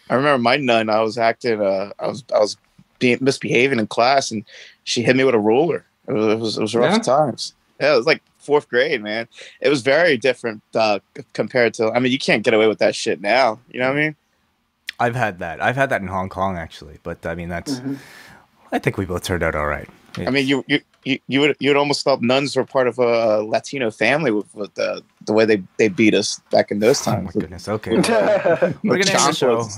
I remember my nun. I was acting. I was misbehaving in class, and she hit me with a ruler. It was rough times. Yeah, it was like 4th grade, man. It was very different compared to. I mean, you can't get away with that shit now. You know what I mean? I've had that in Hong Kong actually, but I mean that's. Mm-hmm. I think we both turned out all right. I mean, you would almost thought nuns were part of a Latino family with the way they beat us back in those times. Oh my goodness! Okay, we're gonna end the show.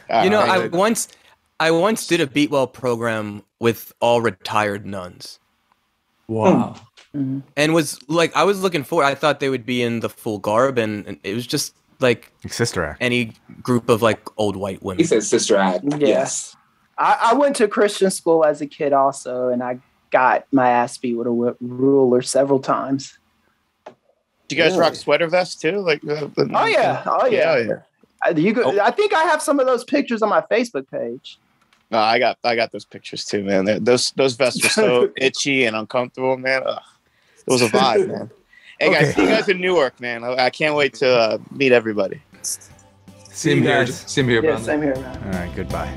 I once did a Beat Well program with all retired nuns. Wow. Mm-hmm. And was like, I was looking forward. I thought they would be in the full garb, and it was just like Sister Act. Any group of like old white women. He said Sister Act. Yes. I went to Christian school as a kid also, and I got my ass beat with a ruler several times. Do you guys rock sweater vests too? Like, oh yeah. I think I have some of those pictures on my Facebook page. No, I got those pictures too, man. Those vests were so itchy and uncomfortable, man. It was a vibe, man. Hey guys, see you guys in Newark, man. I can't wait to meet everybody. Same here, yeah, Brandon. same here, man. All right, goodbye.